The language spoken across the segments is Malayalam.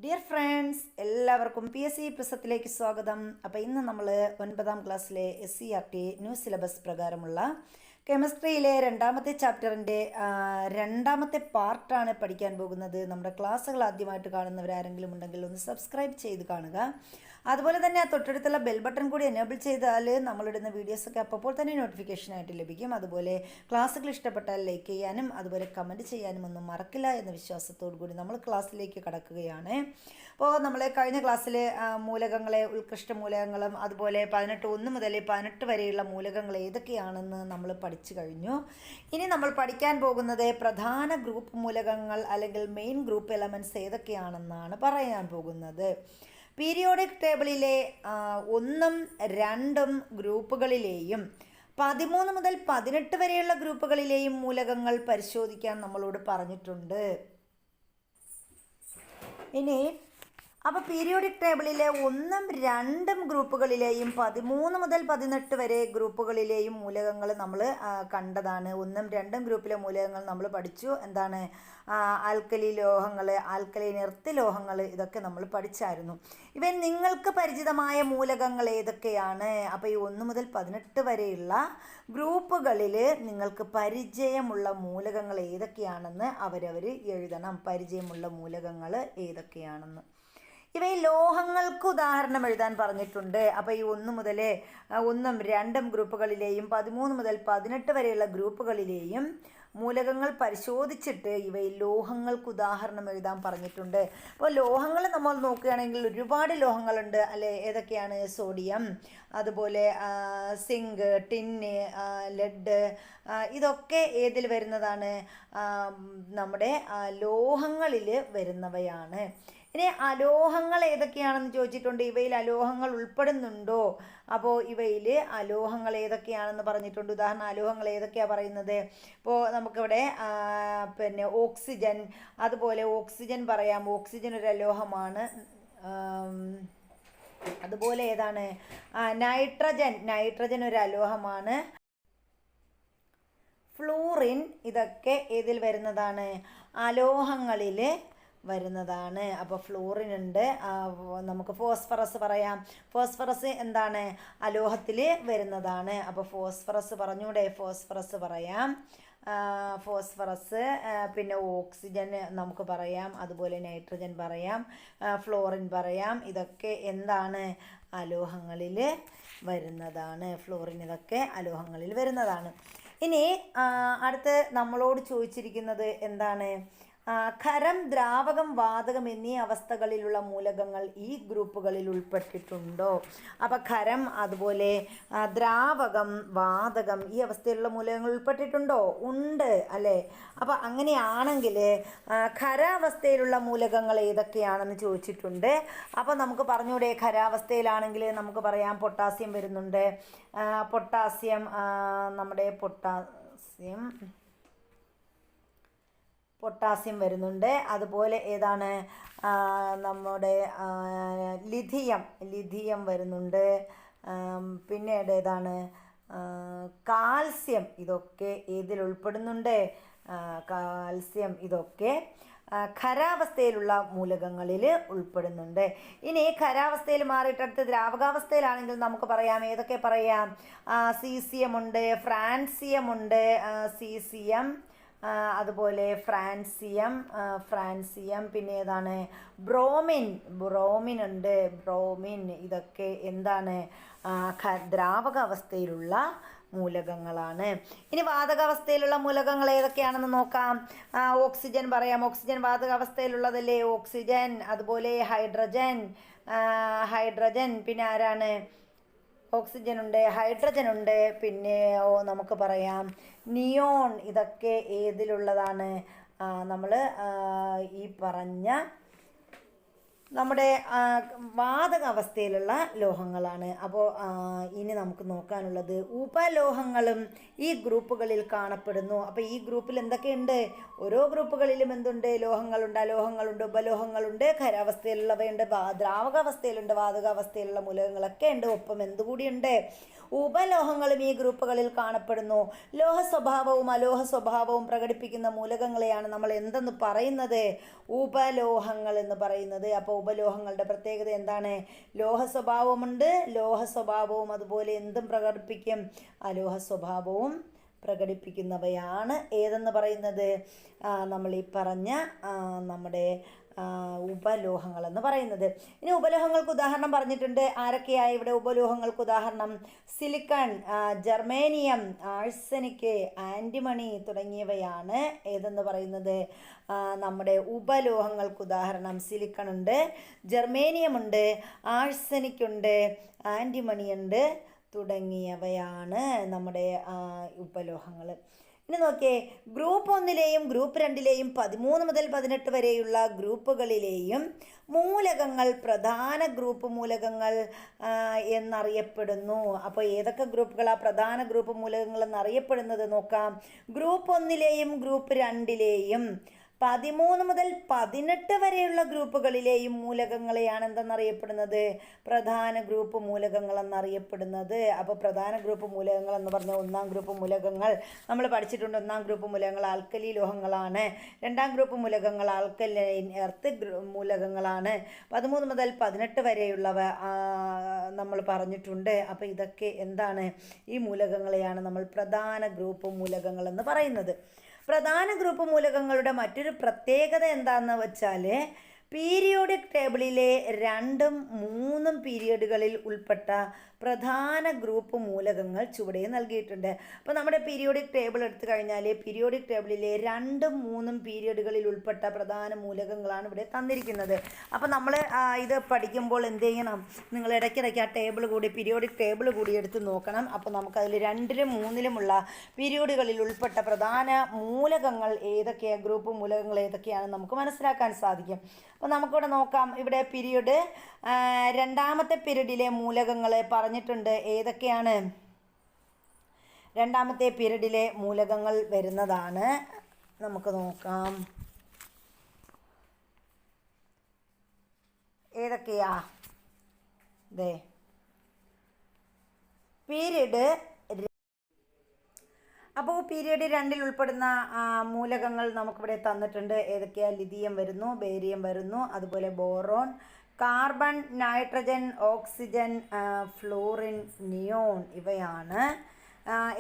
ഡിയർ ഫ്രണ്ട്സ്, എല്ലാവർക്കും PSC പ്രിസത്തിലേക്ക് സ്വാഗതം. അപ്പോൾ ഇന്ന് നമ്മൾ 9ാം ക്ലാസ്സിലെ SCERT ന്യൂ സിലബസ് പ്രകാരമുള്ള കെമിസ്ട്രിയിലെ രണ്ടാമത്തെ ചാപ്റ്ററിൻ്റെ രണ്ടാമത്തെ പാർട്ടാണ് പഠിക്കാൻ പോകുന്നത്. നമ്മുടെ ക്ലാസ്സുകൾ ആദ്യമായിട്ട് കാണുന്നവരാരെങ്കിലും ഉണ്ടെങ്കിൽ ഒന്ന് സബ്സ്ക്രൈബ് ചെയ്ത് കാണുക. അതുപോലെ തന്നെ തൊട്ടടുത്തുള്ള ബെൽ ബട്ടൺ കൂടി എനേബിൾ ചെയ്താൽ നമ്മളിടുന്ന വീഡിയോസൊക്കെ അപ്പോൾ തന്നെ നോട്ടിഫിക്കേഷനായിട്ട് ലഭിക്കും. അതുപോലെ ക്ലാസ്സുകൾ ഇഷ്ടപ്പെട്ടാൽ ലൈക്ക് ചെയ്യാനും അതുപോലെ കമൻറ്റ് ചെയ്യാനും ഒന്നും മറക്കില്ല എന്ന വിശ്വാസത്തോടു കൂടി നമ്മൾ ക്ലാസ്സിലേക്ക് കടക്കുകയാണ്. അപ്പോൾ നമ്മൾ കഴിഞ്ഞ ക്ലാസ്സിൽ മൂലകങ്ങളെ, ഉത്കൃഷ്ട മൂലകങ്ങളും അതുപോലെ 1 മുതൽ 18 വരെയുള്ള മൂലകങ്ങൾ ഏതൊക്കെയാണെന്ന് നമ്മൾ പഠിച്ചു കഴിഞ്ഞു. ഇനി നമ്മൾ പഠിക്കാൻ പോകുന്നത് പ്രധാന ഗ്രൂപ്പ് മൂലകങ്ങൾ അല്ലെങ്കിൽ മെയിൻ ഗ്രൂപ്പ് എലമെൻറ്റ്സ് ഏതൊക്കെയാണെന്നാണ് പറയാൻ പോകുന്നത്. പീരിയോഡിക് ടേബിളിലെ 1ഉം 2ഉം ഗ്രൂപ്പുകളിലെയും 13 മുതൽ 18 വരെയുള്ള ഗ്രൂപ്പുകളിലെയും മൂലകങ്ങൾ പരിശോധിക്കാൻ നമ്മളോട് പറഞ്ഞിട്ടുണ്ട്. ഇനി അപ്പോൾ പീരിയോഡിക് ടേബിളിലെ 1ഉം 2ഉം ഗ്രൂപ്പുകളിലെയും 13 മുതൽ 18 വരെ ഗ്രൂപ്പുകളിലെയും മൂലകങ്ങൾ നമ്മൾ കണ്ടതാണ്. 1ഉം 2ഉം ഗ്രൂപ്പിലെ മൂലകങ്ങൾ നമ്മൾ പഠിച്ചു. എന്താണ്? ആൽക്കലി ലോഹങ്ങൾ, ആൽക്കലൈൻ എർത്ത് ലോഹങ്ങൾ, ഇതൊക്കെ നമ്മൾ പഠിച്ചായിരുന്നു. ഇവൻ നിങ്ങൾക്ക് പരിചിതമായ മൂലകങ്ങൾ ഏതൊക്കെയാണ്? അപ്പോൾ ഈ 1 മുതൽ 18 വരെയുള്ള ഗ്രൂപ്പുകളിൽ നിങ്ങൾക്ക് പരിചയമുള്ള മൂലകങ്ങൾ ഏതൊക്കെയാണെന്ന് അവരവർ എഴുതണം. പരിചയമുള്ള മൂലകങ്ങൾ ഏതൊക്കെയാണെന്ന്. ഇവയിൽ ലോഹങ്ങൾക്ക് ഉദാഹരണം എഴുതാൻ പറഞ്ഞിട്ടുണ്ട്. അപ്പോൾ ഈ 1 മുതൽ 1ഉം 2ഉം ഗ്രൂപ്പുകളിലെയും 13 മുതൽ 18 വരെയുള്ള ഗ്രൂപ്പുകളിലെയും മൂലകങ്ങൾ പരിശോധിച്ചിട്ട് ഇവയിൽ ലോഹങ്ങൾക്ക് ഉദാഹരണം എഴുതാൻ പറഞ്ഞിട്ടുണ്ട്. അപ്പോൾ ലോഹങ്ങൾ നമ്മൾ നോക്കുകയാണെങ്കിൽ ഒരുപാട് ലോഹങ്ങളുണ്ട് അല്ലേ? ഏതൊക്കെയാണ്? സോഡിയം, അതുപോലെ സിങ്ക്, ടിന്ന്, ലെഡ്, ഇതൊക്കെ ഏതിൽ വരുന്നതാണ്? നമ്മുടെ ലോഹങ്ങളിൽ വരുന്നവയാണ്. ഇനി അലോഹങ്ങൾ ഏതൊക്കെയാണെന്ന് ചോദിച്ചിട്ടുണ്ട്. ഇവയിൽ അലോഹങ്ങൾ ഉൾപ്പെടുന്നുണ്ടോ? അപ്പോൾ ഇവയിൽ അലോഹങ്ങൾ ഏതൊക്കെയാണെന്ന് പറഞ്ഞിട്ടുണ്ട്. ഉദാഹരണം അലോഹങ്ങൾ ഏതൊക്കെയാണ് പറയുന്നത്? ഇപ്പോൾ നമുക്കിവിടെ ഓക്സിജൻ, അതുപോലെ ഓക്സിജൻ പറയാം. ഓക്സിജൻ ഒരു അലോഹമാണ്. അതുപോലെ ഏതാണ്? നൈട്രജൻ ഒരു അലോഹമാണ്. ഫ്ലൂറിൻ, ഇതൊക്കെ ഏതിൽ വരുന്നതാണ്? അലോഹങ്ങളിൽ വരുന്നതാണ്. അപ്പോൾ ഫ്ലൂറിൻ ഉണ്ട്. നമുക്ക് ഫോസ്ഫറസ് പറയാം. ഫോസ്ഫറസ് എന്താണ്? അലോഹത്തിൽ വരുന്നതാണ്. അപ്പോൾ ഫോസ്ഫറസ് പറഞ്ഞൂടെ? ഫോസ്ഫറസ് പറയാം. ഫോസ്ഫറസ്, പിന്നെ ഓക്സിജൻ നമുക്ക് പറയാം, അതുപോലെ നൈട്രജൻ പറയാം, ഫ്ലോറിൻ പറയാം. ഇതൊക്കെ എന്താണ്? അലോഹങ്ങളിൽ വരുന്നതാണ്. ഫ്ലോറിൻ ഇതൊക്കെ അലോഹങ്ങളിൽ വരുന്നതാണ്. ഇനി അടുത്ത് നമ്മളോട് ചോദിച്ചിരിക്കുന്നത് എന്താണ്? ഖരം, ദ്രാവകം, വാതകം എന്നീ അവസ്ഥകളിലുള്ള മൂലകങ്ങൾ ഈ ഗ്രൂപ്പുകളിൽ ഉൾപ്പെട്ടിട്ടുണ്ടോ? അപ്പോൾ ഖരം, അതുപോലെ ദ്രാവകം, വാതകം, ഈ അവസ്ഥയിലുള്ള മൂലകങ്ങൾ ഉൾപ്പെട്ടിട്ടുണ്ടോ? ഉണ്ട് അല്ലേ? അപ്പോൾ അങ്ങനെയാണെങ്കിൽ ഖരാവസ്ഥയിലുള്ള മൂലകങ്ങൾ ഏതൊക്കെയാണെന്ന് ചോദിച്ചിട്ടുണ്ട്. അപ്പോൾ നമുക്ക് പറഞ്ഞൂടെ? ഖരാവസ്ഥയിലാണെങ്കിൽ നമുക്ക് പറയാം പൊട്ടാസ്യം വരുന്നുണ്ട്. നമ്മുടെ പൊട്ടാസ്യം വരുന്നുണ്ട്. അതുപോലെ ഏതാണ്? നമ്മുടെ ലിഥിയം വരുന്നുണ്ട്. പിന്നീട് ഏതാണ്? കാൽസ്യം, ഇതൊക്കെ ഏതിൽ ഉൾപ്പെടുന്നുണ്ട്? കാൽസ്യം ഇതൊക്കെ ഖരാവസ്ഥയിലുള്ള മൂലകങ്ങളിൽ ഉൾപ്പെടുന്നുണ്ട്. ഇനി ഖരാവസ്ഥയിൽ മാറിയിട്ട് അടുത്ത് ദ്രാവകാവസ്ഥയിലാണെങ്കിൽ നമുക്ക് പറയാം. ഏതൊക്കെ പറയാം? സീസിയം ഉണ്ട്, ഫ്രാൻസിയം ഉണ്ട്, സീസിയം, അതുപോലെ ഫ്രാൻസിയം, പിന്നെ ഏതാണ്? ബ്രോമിൻ ഉണ്ട്. ബ്രോമിൻ, ഇതൊക്കെ എന്താണ്? ദ്രാവകാവസ്ഥയിലുള്ള മൂലകങ്ങളാണ്. ഇനി വാതകാവസ്ഥയിലുള്ള മൂലകങ്ങൾ ഏതൊക്കെയാണെന്ന് നോക്കാം. ഓക്സിജൻ പറയാം. ഓക്സിജൻ വാതകാവസ്ഥയിലുള്ളതല്ലേ? ഓക്സിജൻ, അതുപോലെ ഹൈഡ്രജൻ, പിന്നെ ആരാണ്? ഓക്സിജൻ ഉണ്ട്, ഹൈഡ്രജൻ ഉണ്ട്, പിന്നെ നമുക്ക് പറയാം നിയോൺ. ഇതൊക്കെ ഏതിലുള്ളതാണ്? നമ്മൾ ഈ പറഞ്ഞ നമ്മുടെ വാതക അവസ്ഥയിലുള്ള ലോഹങ്ങളാണ്. അപ്പോൾ ഇനി നമുക്ക് നോക്കാനുള്ളത് ഉപലോഹങ്ങളും ഈ ഗ്രൂപ്പുകളിൽ കാണപ്പെടുന്നു. അപ്പോൾ ഈ ഗ്രൂപ്പിൽ എന്തൊക്കെയുണ്ട്? ഓരോ ഗ്രൂപ്പുകളിലും എന്തുണ്ട്? ലോഹങ്ങളുണ്ട്, അലോഹങ്ങളുണ്ട്, ഉപലോഹങ്ങളുണ്ട്, ഖരാവസ്ഥയിലുള്ളവയുണ്ട്, ദ്രാവകാവസ്ഥയിലുണ്ട്, വാതകാവസ്ഥയിലുള്ള മൂലകങ്ങളൊക്കെ ഉണ്ട്. ഒപ്പം എന്തുകൂടിയുണ്ട്? ഉപലോഹങ്ങളും ഈ ഗ്രൂപ്പുകളിൽ കാണപ്പെടുന്നു. ലോഹ സ്വഭാവവും അലോഹ സ്വഭാവവും പ്രകടിപ്പിക്കുന്ന മൂലകങ്ങളെയാണ് നമ്മൾ എന്തെന്ന് പറയുന്നത്? ഉപലോഹങ്ങൾ എന്ന് പറയുന്നത്. അപ്പോൾ ഉപലോഹങ്ങളുടെ പ്രത്യേകത എന്താണ്? ലോഹ സ്വഭാവമുണ്ട്, ലോഹ സ്വഭാവവും അതുപോലെ എന്തും പ്രകടിപ്പിക്കും? അലോഹ സ്വഭാവവും പ്രകടിപ്പിക്കുന്നവയാണ് ഏതെന്ന് പറയുന്നത്? നമ്മൾ ഈ പറഞ്ഞ നമ്മുടെ ഉപലോഹങ്ങൾ എന്ന് പറയുന്നത്. ഇനി ഉപലോഹങ്ങൾക്ക് ഉദാഹരണം പറഞ്ഞിട്ടുണ്ട്. ആരൊക്കെയായി ഇവിടെ ഉപലോഹങ്ങൾക്ക് ഉദാഹരണം? സിലിക്കൺ, ജർമേനിയം, ആഴ്സനിക്, ആൻറ്റിമണി തുടങ്ങിയവയാണ് ഏതെന്ന് പറയുന്നത്? നമ്മുടെ ഉപലോഹങ്ങൾക്ക് ഉദാഹരണം. സിലിക്കൺ ഉണ്ട്, ജർമേനിയം ഉണ്ട്, ആഴ്സനിക് ഉണ്ട്, ആൻറ്റിമണി ഉണ്ട് തുടങ്ങിയവയാണ് നമ്മുടെ ഉപലോഹങ്ങൾ. ഇനി നോക്കിയേ, ഗ്രൂപ്പ് 1ലെയും ഗ്രൂപ്പ് 2ലെയും 13 മുതൽ 18 വരെയുള്ള ഗ്രൂപ്പുകളിലെയും മൂലകങ്ങൾ പ്രധാന ഗ്രൂപ്പ് മൂലകങ്ങൾ എന്നറിയപ്പെടുന്നു. അപ്പോൾ ഏതൊക്കെ ഗ്രൂപ്പുകളാണ് പ്രധാന ഗ്രൂപ്പ് മൂലകങ്ങൾ എന്നറിയപ്പെടുന്നത് നോക്കാം. ഗ്രൂപ്പ് 1ലെയും ഗ്രൂപ്പ് 2ലെയും 13 മുതൽ 18 വരെയുള്ള ഗ്രൂപ്പുകളിലെയും മൂലകങ്ങളെയാണ് എന്തെന്നറിയപ്പെടുന്നത്? പ്രധാന ഗ്രൂപ്പ് മൂലകങ്ങൾ എന്നറിയപ്പെടുന്നത്. അപ്പോൾ പ്രധാന ഗ്രൂപ്പ് മൂലകങ്ങൾ എന്ന് പറഞ്ഞാൽ 1-ാം ഗ്രൂപ്പ് മൂലകങ്ങൾ നമ്മൾ പഠിച്ചിട്ടുണ്ട്. 1-ാം ഗ്രൂപ്പ് മൂലകങ്ങൾ ആൽക്കലി ലോഹങ്ങളാണ്. 2-ാം ഗ്രൂപ്പ് മൂലകങ്ങൾ ആൽക്കലൈൻ എർത്ത് മൂലകങ്ങളാണ്. 13 മുതൽ 18 വരെയുള്ളവ നമ്മൾ പറഞ്ഞിട്ടുണ്ട്. അപ്പോൾ ഇതൊക്കെ എന്താണ്? ഈ മൂലകങ്ങളെയാണ് നമ്മൾ പ്രധാന ഗ്രൂപ്പ് മൂലകങ്ങൾ എന്ന് പറയുന്നത്. പ്രധാന ഗ്രൂപ്പ് മൂലകങ്ങളുടെ മറ്റൊരു പ്രത്യേകത എന്താണെന്ന് വെച്ചാൽ പീരിയോഡിക് ടേബിളിലെ 2ഉം 3ഉം പീരിയഡുകളിൽ ഉൾപ്പെട്ട പ്രധാന ഗ്രൂപ്പ് മൂലകങ്ങൾ ചുവടെ നൽകിയിട്ടുണ്ട്. അപ്പോൾ നമ്മുടെ പീരിയോഡിക് ടേബിൾ എടുത്തു കഴിഞ്ഞാൽ പീരിയോഡിക് ടേബിളിലെ 2ഉം 3ഉം പീരിയഡുകളിൽ ഉൾപ്പെട്ട പ്രധാന മൂലകങ്ങളാണ് ഇവിടെ തന്നിരിക്കുന്നത്. അപ്പോൾ നമ്മൾ ഇത് പഠിക്കുമ്പോൾ എന്ത് ചെയ്യണം? നിങ്ങൾ ഇടയ്ക്കിടയ്ക്ക് ആ ടേബിൾ കൂടി പീരിയോഡിക് ടേബിൾ കൂടി എടുത്ത് നോക്കണം. അപ്പോൾ നമുക്കതിൽ 2ലും 3ലുമുള്ള പീരിയഡുകളിൽ ഉൾപ്പെട്ട പ്രധാന മൂലകങ്ങൾ ഏതൊക്കെയാണ്, ഗ്രൂപ്പ് മൂലകങ്ങൾ ഏതൊക്കെയാണെന്ന് നമുക്ക് മനസ്സിലാക്കാൻ സാധിക്കും. അപ്പോൾ നമുക്കിവിടെ നോക്കാം. ഇവിടെ പീരിയഡ് 2ാമത്തെ പീരീഡിലെ മൂലകങ്ങൾ പറഞ്ഞിട്ടുണ്ട്. ഏതൊക്കെയാണ് 2ാമത്തെ പീരീഡിലെ മൂലകങ്ങൾ വരുന്നതാണ്? നമുക്ക് നോക്കാം ഏതൊക്കെയാ. പീരീഡ് അപ്പോൾ പീരീഡ് 2ൽ ഉൾപ്പെടുന്ന മൂലകങ്ങൾ നമുക്കിവിടെ തന്നിട്ടുണ്ട്. ഏതൊക്കെയാണ്? ലിഥിയം വരുന്നു, ബേരിയം വരുന്നു, അതുപോലെ boron, carbon, nitrogen, oxygen, florin, neon ഇവയാണ്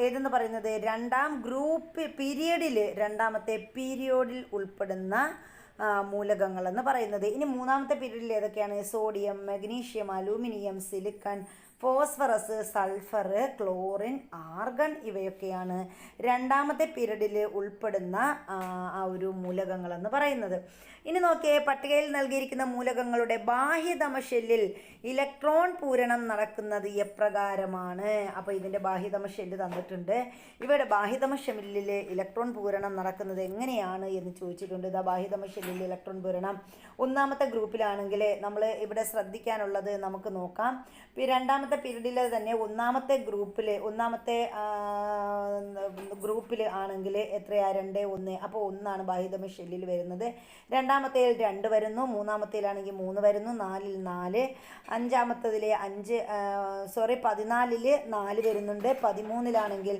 ഏതെന്ന് പറയുന്നത്? 2ാം ഗ്രൂപ്പ് പീരിയഡിൽ 2ാമത്തെ പീരിയോഡിൽ ഉൾപ്പെടുന്ന മൂലകങ്ങൾ എന്ന് പറയുന്നത്. ഇനി 3ാമത്തെ പീരീഡിൽ ഏതൊക്കെയാണ്? Sodium, magnesium, aluminium, silicon, phosphorus, sulphur, chlorine, argon ഇവയൊക്കെയാണ് 2ാമത്തെ പീരീഡിൽ ഉൾപ്പെടുന്ന ആ ഒരു മൂലകങ്ങൾ എന്ന് പറയുന്നത്. ഇനി നോക്കിയേ, പട്ടികയിൽ നൽകിയിരിക്കുന്ന മൂലകങ്ങളുടെ ബാഹ്യതമ ഷെല്ലിൽ ഇലക്ട്രോൺ പൂരണം നടക്കുന്നത് എപ്രകാരമാണ്? അപ്പോൾ ഇതിൻ്റെ ബാഹ്യതമ ഷെല്ല് തന്നിട്ടുണ്ട്. ഇവയുടെ ബാഹ്യതമ ഷെല്ലിൽ ഇലക്ട്രോൺ പൂരണം നടക്കുന്നത് എങ്ങനെയാണ് എന്ന് ചോദിച്ചിട്ടുണ്ട്. ഇതാ ബാഹ്യതമ ഷെല്ലിൽ ഇലക്ട്രോൺ പൂരണം 1ാമത്തെ ഗ്രൂപ്പിലാണെങ്കിൽ നമ്മൾ ഇവിടെ ശ്രദ്ധിക്കാനുള്ളത് നമുക്ക് നോക്കാം. 2ാമത്തെ പീരീഡിൽ തന്നെ 1ാമത്തെ ഗ്രൂപ്പിൽ ആണെങ്കിൽ എത്രയാ? 2, 1. അപ്പോൾ 1ആണ് ബാഹ്യതമ ഷെല്ലിൽ വരുന്നത്. 2ാമത്തേൽ 2 വരുന്നു, 3ാമത്തേലാണെങ്കിൽ 3 വരുന്നു, 4ൽ 4, 5ാമത്തതിൽ 14ൽ 4 വരുന്നുണ്ട്, 13ലാണെങ്കിൽ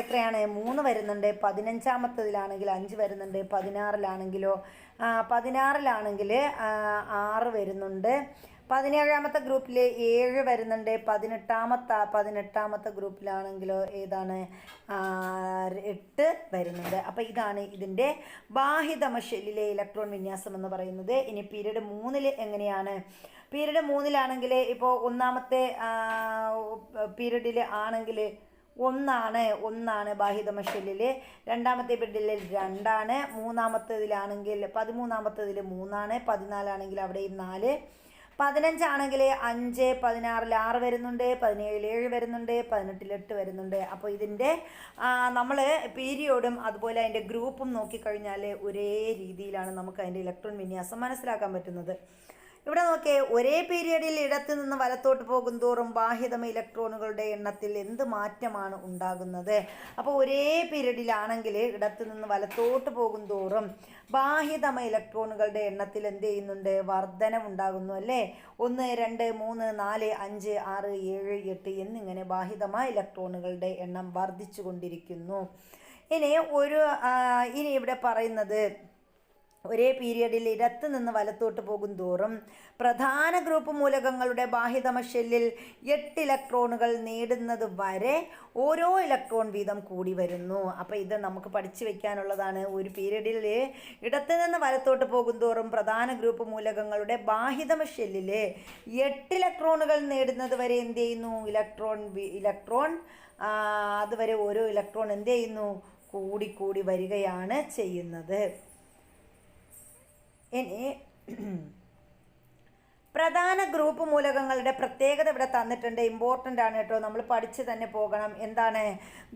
എത്രയാണ്? 3 വരുന്നുണ്ട്, 15ാമത്തതിലാണെങ്കിൽ 5 വരുന്നുണ്ട്, 16ലാണെങ്കിലോ 6 വരുന്നുണ്ട്, 17ാമത്തെ ഗ്രൂപ്പിൽ 7 വരുന്നുണ്ട്, 18ാമത്തെ ഗ്രൂപ്പിലാണെങ്കിലോ ഏതാണ്? 8 വരുന്നുണ്ട്. അപ്പോൾ ഇതാണ് ഇതിൻ്റെ ബാഹ്യതമ ഷെല്ലിലെ ഇലക്ട്രോൺ വിന്യാസം എന്ന് പറയുന്നത്. ഇനി പീരീഡ് 3ൽ എങ്ങനെയാണ്? പീരീഡ് 3ലാണെങ്കിൽ ഇപ്പോൾ 1ാമത്തെ പീരീഡിൽ ആണെങ്കിൽ 1ആണ് ബാഹ്യതമ ഷെല്ലിൽ. 2ാമത്തെ പീരീഡിൽ 2ആണ്. 3ാമത്തേതിലാണെങ്കിൽ 13ാമത്തേതിൽ 3ആണ്. 14ആണെങ്കിൽ അവിടെയും 4. 15 ആണെങ്കിൽ 5, 16ൽ 6 വരുന്നുണ്ട്, 17ൽ 7 വരുന്നുണ്ട്, 18ൽ 8 വരുന്നുണ്ട്. അപ്പോൾ ഇതിൻ്റെ നമ്മൾ പീരിയോഡും അതുപോലെ അതിൻ്റെ ഗ്രൂപ്പും നോക്കിക്കഴിഞ്ഞാൽ ഒരേ രീതിയിലാണ് നമുക്ക് അതിൻ്റെ ഇലക്ട്രോൺ വിന്യാസം മനസ്സിലാക്കാൻ പറ്റുന്നത്. ഇവിടെ നോക്കിയേ, ഒരേ പീരിയഡിൽ ഇടത്ത് നിന്ന് വലത്തോട്ട് പോകും തോറും ബാഹ്യതമ ഇലക്ട്രോണുകളുടെ എണ്ണത്തിൽ എന്ത് മാറ്റമാണ് ഉണ്ടാകുന്നത്? അപ്പോൾ ഒരേ പീരിയഡിലാണെങ്കിൽ ഇടത്ത് നിന്ന് വലത്തോട്ട് പോകും തോറും ബാഹ്യതമ ഇലക്ട്രോണുകളുടെ എണ്ണത്തിൽ എന്ത് ചെയ്യുന്നുണ്ട്? വർധനവുണ്ടാകുന്നു അല്ലേ? 1, 2, 3, 4, 5, 6, 7, 8 എന്നിങ്ങനെ ബാഹ്യതമ ഇലക്ട്രോണുകളുടെ എണ്ണം വർദ്ധിച്ചു കൊണ്ടിരിക്കുന്നു. ഇനി ഇവിടെ പറയുന്നത്, ഒരേ പീരിയഡിൽ ഇടത്ത് നിന്ന് വലത്തോട്ട് പോകും തോറും പ്രധാന ഗ്രൂപ്പ് മൂലകങ്ങളുടെ ബാഹ്യതമ ഷെല്ലിൽ 8 ഇലക്ട്രോണുകൾ നേടുന്നത് വരെ ഓരോ ഇലക്ട്രോൺ വീതം കൂടി വരുന്നു. അപ്പോൾ ഇത് നമുക്ക് പഠിച്ചു വെക്കാനുള്ളതാണ്. ഒരു പീരിയഡിൽ ഇടത്ത് നിന്ന് വലത്തോട്ട് പോകും തോറും പ്രധാന ഗ്രൂപ്പ് മൂലകങ്ങളുടെ ബാഹ്യതമ ഷെല്ലിൽ 8 ഇലക്ട്രോണുകൾ നേടുന്നത് വരെ എന്ത് ചെയ്യുന്നു? ഇലക്ട്രോൺ അതുവരെ ഓരോ ഇലക്ട്രോൺ എന്ത് ചെയ്യുന്നു? കൂടി വരികയാണ് ചെയ്യുന്നത്. ഇനി പ്രധാന ഗ്രൂപ്പ് മൂലകങ്ങളുടെ പ്രത്യേകത ഇവിടെ തന്നിട്ടുണ്ട്. ഇമ്പോർട്ടൻ്റ് ആണ് കേട്ടോ, നമ്മൾ പഠിച്ച് തന്നെ പോകണം. എന്താണ്?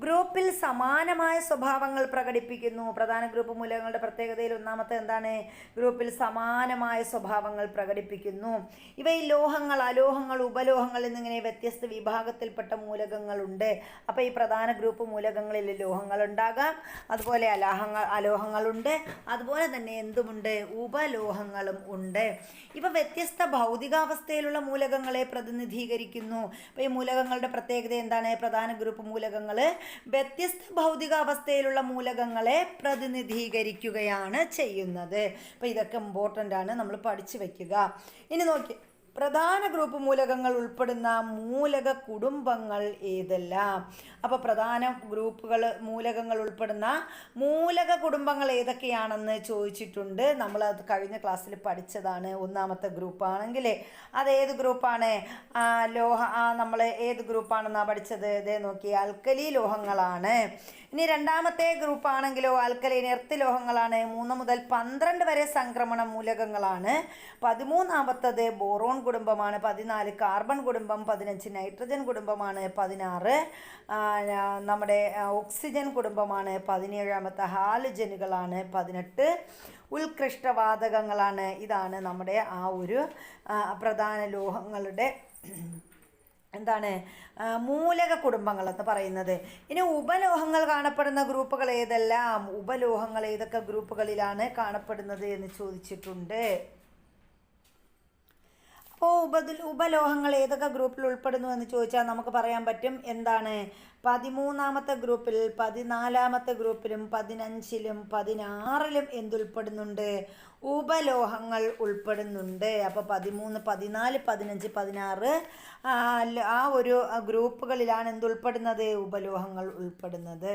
ഗ്രൂപ്പിൽ സമാനമായ സ്വഭാവങ്ങൾ പ്രകടിപ്പിക്കുന്നു. പ്രധാന ഗ്രൂപ്പ് മൂലകങ്ങളുടെ പ്രത്യേകതയിൽ ഒന്നാമത്തെ എന്താണ്? ഗ്രൂപ്പിൽ സമാനമായ സ്വഭാവങ്ങൾ പ്രകടിപ്പിക്കുന്നു. ഇവയിൽ ലോഹങ്ങൾ, അലോഹങ്ങൾ, ഉപലോഹങ്ങൾ എന്നിങ്ങനെ വ്യത്യസ്ത വിഭാഗത്തിൽപ്പെട്ട മൂലകങ്ങളുണ്ട്. അപ്പോൾ ഈ പ്രധാന ഗ്രൂപ്പ് മൂലകങ്ങളിൽ ലോഹങ്ങളുണ്ടാകാം, അതുപോലെ അലോഹങ്ങളുണ്ട്, അതുപോലെ തന്നെ എന്തുമുണ്ട്? ഉപലോഹങ്ങളും ഉണ്ട്. ഇവ വ്യത്യസ്ത ഭൗതികാവസ്ഥയിലുള്ള മൂലകങ്ങളെ പ്രതിനിധീകരിക്കുന്നു. അപ്പോൾ ഈ മൂലകങ്ങളുടെ പ്രത്യേകത എന്താണ്? പ്രധാന ഗ്രൂപ്പ് മൂലകങ്ങൾ വ്യത്യസ്ത ഭൗതികാവസ്ഥയിലുള്ള മൂലകങ്ങളെ പ്രതിനിധീകരിക്കുകയാണ് ചെയ്യുന്നത്. അപ്പോൾ ഇതൊക്കെ ഇമ്പോർട്ടൻ്റ് ആണ്, നമ്മൾ പഠിച്ചു വയ്ക്കുക. ഇനി നോക്കി, പ്രധാന ഗ്രൂപ്പ് മൂലകങ്ങൾ ഉൾപ്പെടുന്ന മൂലക കുടുംബങ്ങൾ ഏതെല്ലാം? അപ്പോൾ പ്രധാന മൂലകങ്ങൾ ഉൾപ്പെടുന്ന മൂലക കുടുംബങ്ങൾ ഏതൊക്കെയാണെന്ന് ചോദിച്ചിട്ടുണ്ട്. നമ്മളത് കഴിഞ്ഞ ക്ലാസ്സിൽ പഠിച്ചതാണ്. ഒന്നാമത്തെ ഗ്രൂപ്പാണെങ്കിൽ അതേത് ഗ്രൂപ്പാണ്? നമ്മൾ ഏത് ഗ്രൂപ്പാണെന്നാണ് പഠിച്ചത്? ഇതേ നോക്കി, ആൽക്കലി ലോഹങ്ങളാണ്. ഇനി രണ്ടാമത്തെ ഗ്രൂപ്പാണെങ്കിലോ ആൽക്കലൈൻ എർത്ത് ലോഹങ്ങളാണ്. 3 മുതൽ 12 വരെ സംക്രമണ മൂലകങ്ങളാണ്. 13ാമത്തത് ബോറോൺ കുടുംബമാണ്. 14 കാർബൺ കുടുംബം. 15 നൈട്രജൻ കുടുംബമാണ്. 16 നമ്മുടെ ഓക്സിജൻ കുടുംബമാണ്. 17ാമത്തെ ഹാലജനുകളാണ്. 18 ഉത്കൃഷ്ടവാതകങ്ങളാണ്. ഇതാണ് നമ്മുടെ ആ ഒരു പ്രധാന ലോഹങ്ങളുടെ എന്താണ് മൂലക കുടുംബങ്ങൾ എന്ന് പറയുന്നത്. ഇനി ഉപലോഹങ്ങൾ കാണപ്പെടുന്ന ഗ്രൂപ്പുകൾ ഏതെല്ലാം? ഉപലോഹങ്ങൾ ഏതൊക്കെ ഗ്രൂപ്പുകളിലാണ് കാണപ്പെടുന്നത് എന്ന് ചോദിച്ചിട്ടുണ്ട്. അപ്പോൾ ഉപലോഹങ്ങൾ ഏതൊക്കെ ഗ്രൂപ്പിൽ ഉൾപ്പെടുന്നു എന്ന് ചോദിച്ചാൽ നമുക്ക് പറയാൻ പറ്റും. എന്താണ്? 13ാമത്തെ ഗ്രൂപ്പിൽ, 14ാമത്തെ ഗ്രൂപ്പിലും, 15ലും 16ലും എന്തുൾപ്പെടുന്നുണ്ട്? ഉപലോഹങ്ങൾ ഉൾപ്പെടുന്നുണ്ട്. അപ്പോൾ 13, 14, 15, 16 ആ ഒരു ഗ്രൂപ്പുകളിലാണ് എന്തുൾപ്പെടുന്നത്? ഉപലോഹങ്ങൾ ഉൾപ്പെടുന്നത്.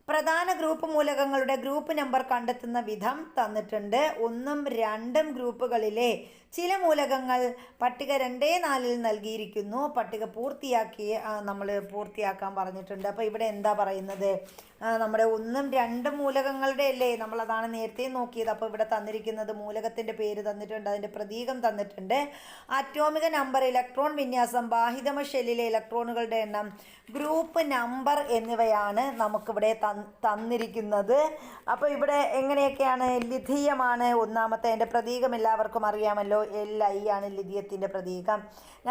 പ്രധാന ഗ്രൂപ്പ് മൂലകങ്ങളുടെ ഗ്രൂപ്പ് നമ്പർ കണ്ടെത്തുന്ന വിധം തന്നിട്ടുണ്ട്. 1ഉം 2ഉം ഗ്രൂപ്പുകളിലെ ചില മൂലകങ്ങൾ പട്ടിക 2, 4 നൽകിയിരിക്കുന്നു. പട്ടിക പൂർത്തിയാക്കാൻ പറഞ്ഞിട്ടുണ്ട്. അപ്പോൾ ഇവിടെ എന്താ പറയുന്നത്? നമ്മുടെ 1ഉം 2ഉം മൂലകങ്ങളുടെ അല്ലേ, നമ്മളതാണ് നേരത്തെ നോക്കിയത്. അപ്പോൾ ഇവിടെ തന്നിരിക്കുന്നത് മൂലകത്തിൻ്റെ പേര് തന്നിട്ടുണ്ട്, അതിൻ്റെ പ്രതീകം തന്നിട്ടുണ്ട്, ആറ്റോമിക നമ്പർ, ഇലക്ട്രോൺ വിന്യാസം, ബാഹ്യതമ ഷെല്ലിലെ ഇലക്ട്രോണുകളുടെ എണ്ണം, ഗ്രൂപ്പ് നമ്പർ എന്നിവയാണ് നമുക്കിവിടെ തന്നിരിക്കുന്നത്. അപ്പോൾ ഇവിടെ എങ്ങനെയൊക്കെയാണ്? ലിഥിയമാണ് ഒന്നാമത്തെ, അതിൻ്റെ പ്രതീകം എല്ലാവർക്കും അറിയാമല്ലോ, Li ആണ് ലിഥിയത്തിൻ്റെ പ്രതീകം.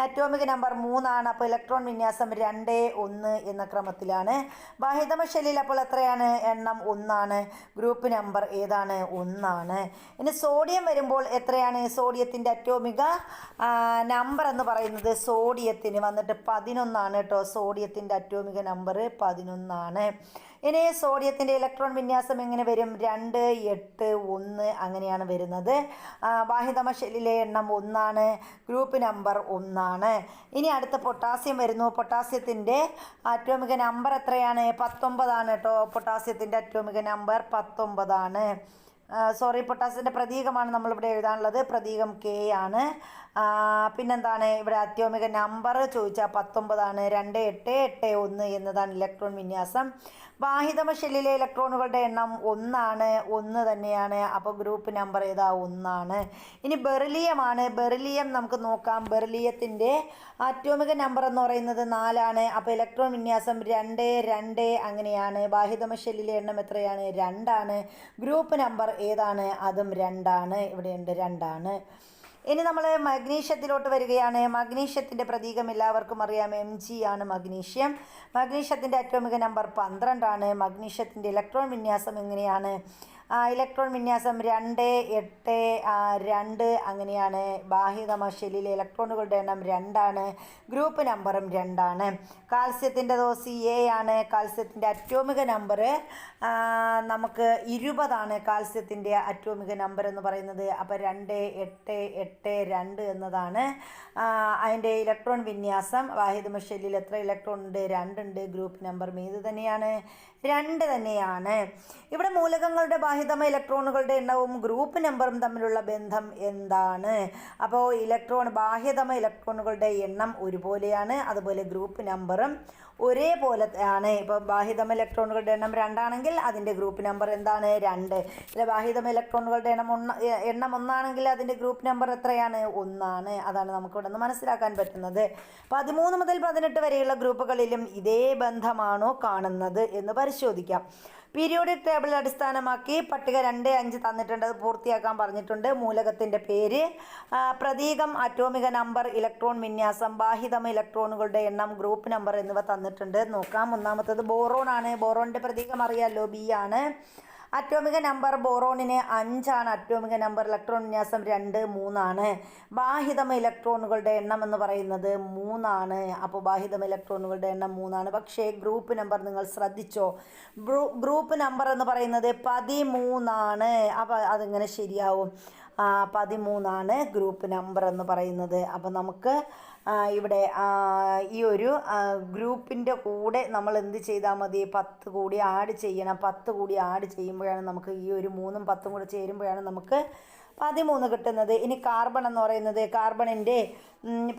ആറ്റോമിക നമ്പർ 3 ആണ്. അപ്പോൾ ഇലക്ട്രോൺ വിന്യാസം 2, 1 എന്ന ക്രമത്തിലാണ്. ബാഹ്യതമ ഷെല്ലിൽ അപ്പോൾ എത്രയാണ്? എണ്ണം 1 ആണ്. ഗ്രൂപ്പ് നമ്പർ ഏതാണ്? 1 ആണ്. ഇനി സോഡിയം വരുമ്പോൾ എത്രയാണ്? സോഡിയത്തിൻ്റെ അറ്റോമിക നമ്പർ എന്ന് പറയുന്നത് സോഡിയത്തിന് വന്നിട്ട് 11 ആണ് കേട്ടോ. സോഡിയത്തിൻ്റെ അറ്റോമിക നമ്പർ 11 ആണ്. ഇനി സോഡിയത്തിൻ്റെ ഇലക്ട്രോൺ വിന്യാസം എങ്ങനെ വരും? 2, 8, 1 അങ്ങനെയാണ് വരുന്നത്. ബാഹ്യതമ ഷെല്ലിലെ എണ്ണം 1 ആണ്. ഗ്രൂപ്പ് നമ്പർ 1 ആണ്. ഇനി അടുത്ത പൊട്ടാസ്യം വരുന്നു. പൊട്ടാസ്യത്തിൻ്റെ അറ്റോമിക നമ്പർ എത്രയാണ്? 19 ആണ് കേട്ടോ. പൊട്ടാസ്യത്തിൻ്റെ അറ്റോമിക നമ്പർ 19 ആണ്. പൊട്ടാസ്യത്തിൻ്റെ പ്രതീകമാണ് നമ്മളിവിടെ എഴുതാനുള്ളത്. പ്രതീകം K ആണ്. പിന്നെന്താണ് ഇവിടെ അറ്റോമിക നമ്പർ ചോദിച്ചാൽ 19 ആണ്. 2, 8, 8, 1 എന്നതാണ് ഇലക്ട്രോൺ വിന്യാസം. ബാഹ്യതമ ഷെല്ലിലെ ഇലക്ട്രോണുകളുടെ എണ്ണം 1 ആണ്. 1 തന്നെയാണ്. അപ്പോൾ ഗ്രൂപ്പ് നമ്പർ ഏതാ? 1 ആണ്. ഇനി ബെറിലിയമാണ്. ബെറിലിയം നമുക്ക് നോക്കാം. ബെറിലിയത്തിൻ്റെ അറ്റോമിക നമ്പർ എന്ന് പറയുന്നത് 4 ആണ്. അപ്പോൾ ഇലക്ട്രോൺ വിന്യാസം 2, 2 അങ്ങനെയാണ്. ബാഹ്യതമ ഷെല്ലിലെ എണ്ണം എത്രയാണ്? 2 ആണ്. ഗ്രൂപ്പ് നമ്പർ ഏതാണ്? അതും 2 ആണ്. ഇവിടെയുണ്ട് 2 ആണ്. ഇനി നമ്മൾ മഗ്നീഷ്യത്തിലോട്ട് വരികയാണ്. മഗ്നീഷ്യത്തിൻ്റെ പ്രതീകം എല്ലാവർക്കും അറിയാം, Mg ആണ് മഗ്നീഷ്യം. മഗ്നീഷ്യത്തിൻ്റെ അറ്റോമിക നമ്പർ 12 ആണ്. മഗ്നീഷ്യത്തിൻ്റെ ഇലക്ട്രോൺ വിന്യാസം എങ്ങനെയാണ്? ഇലക്ട്രോൺ വിന്യാസം 2, 8, 2 അങ്ങനെയാണ്. ബാഹ്യതമ ഷെല്ലിലെ ഇലക്ട്രോണുകളുടെ എണ്ണം 2 ആണ്. ഗ്രൂപ്പ് നമ്പറും 2 ആണ്. കാൽസ്യത്തിൻ്റെ Ca ആണ്. കാൽസ്യത്തിൻ്റെ അറ്റോമിക നമ്പർ നമുക്ക് 20 ആണ്. കാൽസ്യത്തിൻ്റെ അറ്റോമിക നമ്പർ എന്ന് പറയുന്നത്. അപ്പോൾ 2, 8, 8, 2 എന്നതാണ് അതിൻ്റെ ഇലക്ട്രോൺ വിന്യാസം. ബാഹ്യതമ ഷെല്ലിൽ എത്ര ഇലക്ട്രോൺ ഉണ്ട്? 2 ഉണ്ട്. ഗ്രൂപ്പ് നമ്പറും ഏത് തന്നെയാണ്? 2 തന്നെയാണ്. ഇവിടെ മൂലകങ്ങളുടെ ബാഹ്യതമ ഇലക്ട്രോണുകളുടെ എണ്ണവും ഗ്രൂപ്പ് നമ്പറും തമ്മിലുള്ള ബന്ധം എന്താണ്? അപ്പോൾ ബാഹ്യതമ ഇലക്ട്രോണുകളുടെ എണ്ണം ഒരുപോലെയാണ്, അതുപോലെ ഗ്രൂപ്പ് നമ്പറും ഒരേപോലെ ആണ്. ഇപ്പോൾ ബാഹ്യതമ ഇലക്ട്രോണുകളുടെ എണ്ണം 2 ആണെങ്കിൽ അതിൻ്റെ ഗ്രൂപ്പ് നമ്പർ എന്താണ്? 2. ഇതിലെ ബാഹ്യതമ ഇലക്ട്രോണുകളുടെ എണ്ണം 1 ആണെങ്കിൽ അതിൻ്റെ ഗ്രൂപ്പ് നമ്പർ എത്രയാണ്? 1 ആണ്. അതാണ് നമുക്കിവിടെ നിന്ന് മനസ്സിലാക്കാൻ പറ്റുന്നത്. 13 മുതൽ 18 വരെയുള്ള ഗ്രൂപ്പുകളിലും ഇതേ ബന്ധമാണോ കാണുന്നത് എന്ന് പരിശോധിക്കാം. പീരിയോഡിക് ടേബിൾ അടിസ്ഥാനമാക്കി പട്ടിക 2, 5 തന്നിട്ടുണ്ട്. അത് പൂർത്തിയാക്കാൻ പറഞ്ഞിട്ടുണ്ട്. മൂലകത്തിൻ്റെ പേര്, പ്രതീകം, അറ്റോമിക നമ്പർ, ഇലക്ട്രോൺ വിന്യാസം, ബാഹ്യതമ ഇലക്ട്രോണുകളുടെ എണ്ണം, ഗ്രൂപ്പ് നമ്പർ എന്നിവ തന്നിട്ടുണ്ട്. നോക്കാം. ഒന്നാമത്തത് ബോറോൺ ആണ്. ബോറോണിൻ്റെ പ്രതീകം അറിയാമല്ലോ, B ആണ്. അറ്റോമിക നമ്പർ ബോറോണിന് 5 ആണ്. അറ്റോമിക നമ്പർ ഇലക്ട്രോൺ വിന്യാസം 2, 3 ആണ്. ബാഹ്യതമ ഇലക്ട്രോണുകളുടെ എണ്ണം എന്ന് പറയുന്നത് 3 ആണ്. അപ്പോൾ ബാഹ്യതമ ഇലക്ട്രോണുകളുടെ എണ്ണം 3 ആണ്. പക്ഷേ ഗ്രൂപ്പ് നമ്പർ നിങ്ങൾ ശ്രദ്ധിച്ചോ? ഗ്രൂപ്പ് നമ്പർ എന്ന് പറയുന്നത് 13 ആണ്. അപ്പോൾ അതെങ്ങനെ ശരിയാവും? 13 ആണ് ഗ്രൂപ്പ് നമ്പർ എന്ന് പറയുന്നത്. അപ്പോൾ നമുക്ക് ഇവിടെ ഈ ഒരു ഗ്രൂപ്പിൻ്റെ കൂടെ നമ്മൾ എന്ത് ചെയ്താൽ മതി? 10 കൂടി ആഡ് ചെയ്യണം. 10 കൂടി ആഡ് ചെയ്യുമ്പോഴാണ് നമുക്ക് ഈ ഒരു 3ഉം 10ഉം കൂടെ ചേരുമ്പോഴാണ് നമുക്ക് 13 കിട്ടുന്നത്. ഇനി കാർബൺ എന്ന് പറയുന്നത്, കാർബണിൻ്റെ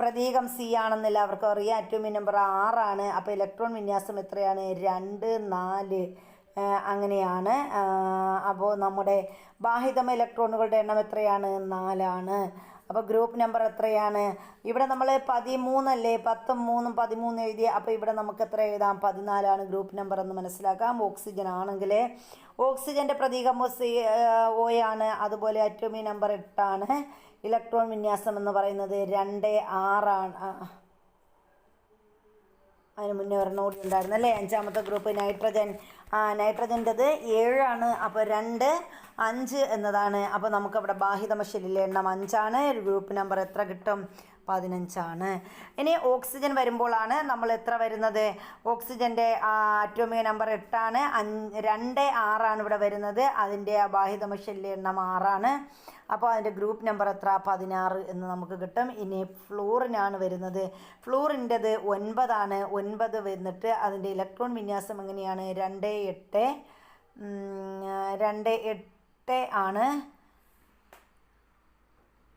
പ്രതീകം C ആണെന്ന് എല്ലാവർക്കും അറിയാം. അറ്റോമിക് നമ്പർ 6 ആണ്. അപ്പോൾ ഇലക്ട്രോൺ വിന്യാസം എത്രയാണ്? 2, 4 അങ്ങനെയാണ്. അപ്പോൾ നമ്മുടെ ബാഹ്യതമ ഇലക്ട്രോണുകളുടെ എണ്ണം എത്രയാണ്? 4 ആണ്. അപ്പോൾ ഗ്രൂപ്പ് നമ്പർ എത്രയാണ്? ഇവിടെ നമ്മൾ 13 അല്ലേ, 10ഉം 3ഉം 13 എഴുതി. അപ്പോൾ ഇവിടെ നമുക്ക് എത്ര എഴുതാം? 14 ആണ് ഗ്രൂപ്പ് നമ്പർ എന്ന് മനസ്സിലാക്കാം. ഓക്സിജൻ ആണെങ്കിൽ ഓക്സിജൻ്റെ പ്രതീകം O ആണ്. അതുപോലെ അറ്റോമിക് നമ്പർ 8 ആണ്. ഇലക്ട്രോൺ വിന്യാസം എന്ന് പറയുന്നത് 2, 6 ആണ്. അതിന് മുന്നേ ഒരെണ്ണം കൂടി ഉണ്ടായിരുന്നു അല്ലേ, 5ാമത്തെ ഗ്രൂപ്പ് നൈട്രജൻ. നൈട്രജൻ്റെത് 7 ആണ്. അപ്പോൾ 2, 5 എന്നതാണ്. അപ്പോൾ നമുക്കവിടെ ബാഹ്യതമ ഷെല്ലിലെ എണ്ണം 5 ആണ്. ഗ്രൂപ്പ് നമ്പർ എത്ര കിട്ടും? 15 ആണ്. ഇനി ഓക്സിജൻ വരുമ്പോഴാണ് നമ്മൾ എത്ര വരുന്നത്? ഓക്സിജൻ്റെ അറ്റോമിക നമ്പർ 8 ആണ്. 2, 6 ആണ് ഇവിടെ വരുന്നത്. അതിൻ്റെ ബാഹ്യതമ ഷെല്ലിലെ എണ്ണം 6 ആണ്. അപ്പോൾ അതിൻ്റെ ഗ്രൂപ്പ് നമ്പർ എത്ര? 16 എന്ന് നമുക്ക് കിട്ടും. ഇനി ഫ്ലൂറിനാണ് വരുന്നത്. ഫ്ലൂറിൻ്റെത് 9 ആണ്. 9 വന്നിട്ട് അതിൻ്റെ ഇലക്ട്രോൺ വിന്യാസം എങ്ങനെയാണ്? 2, 8 2, 8 ആണ്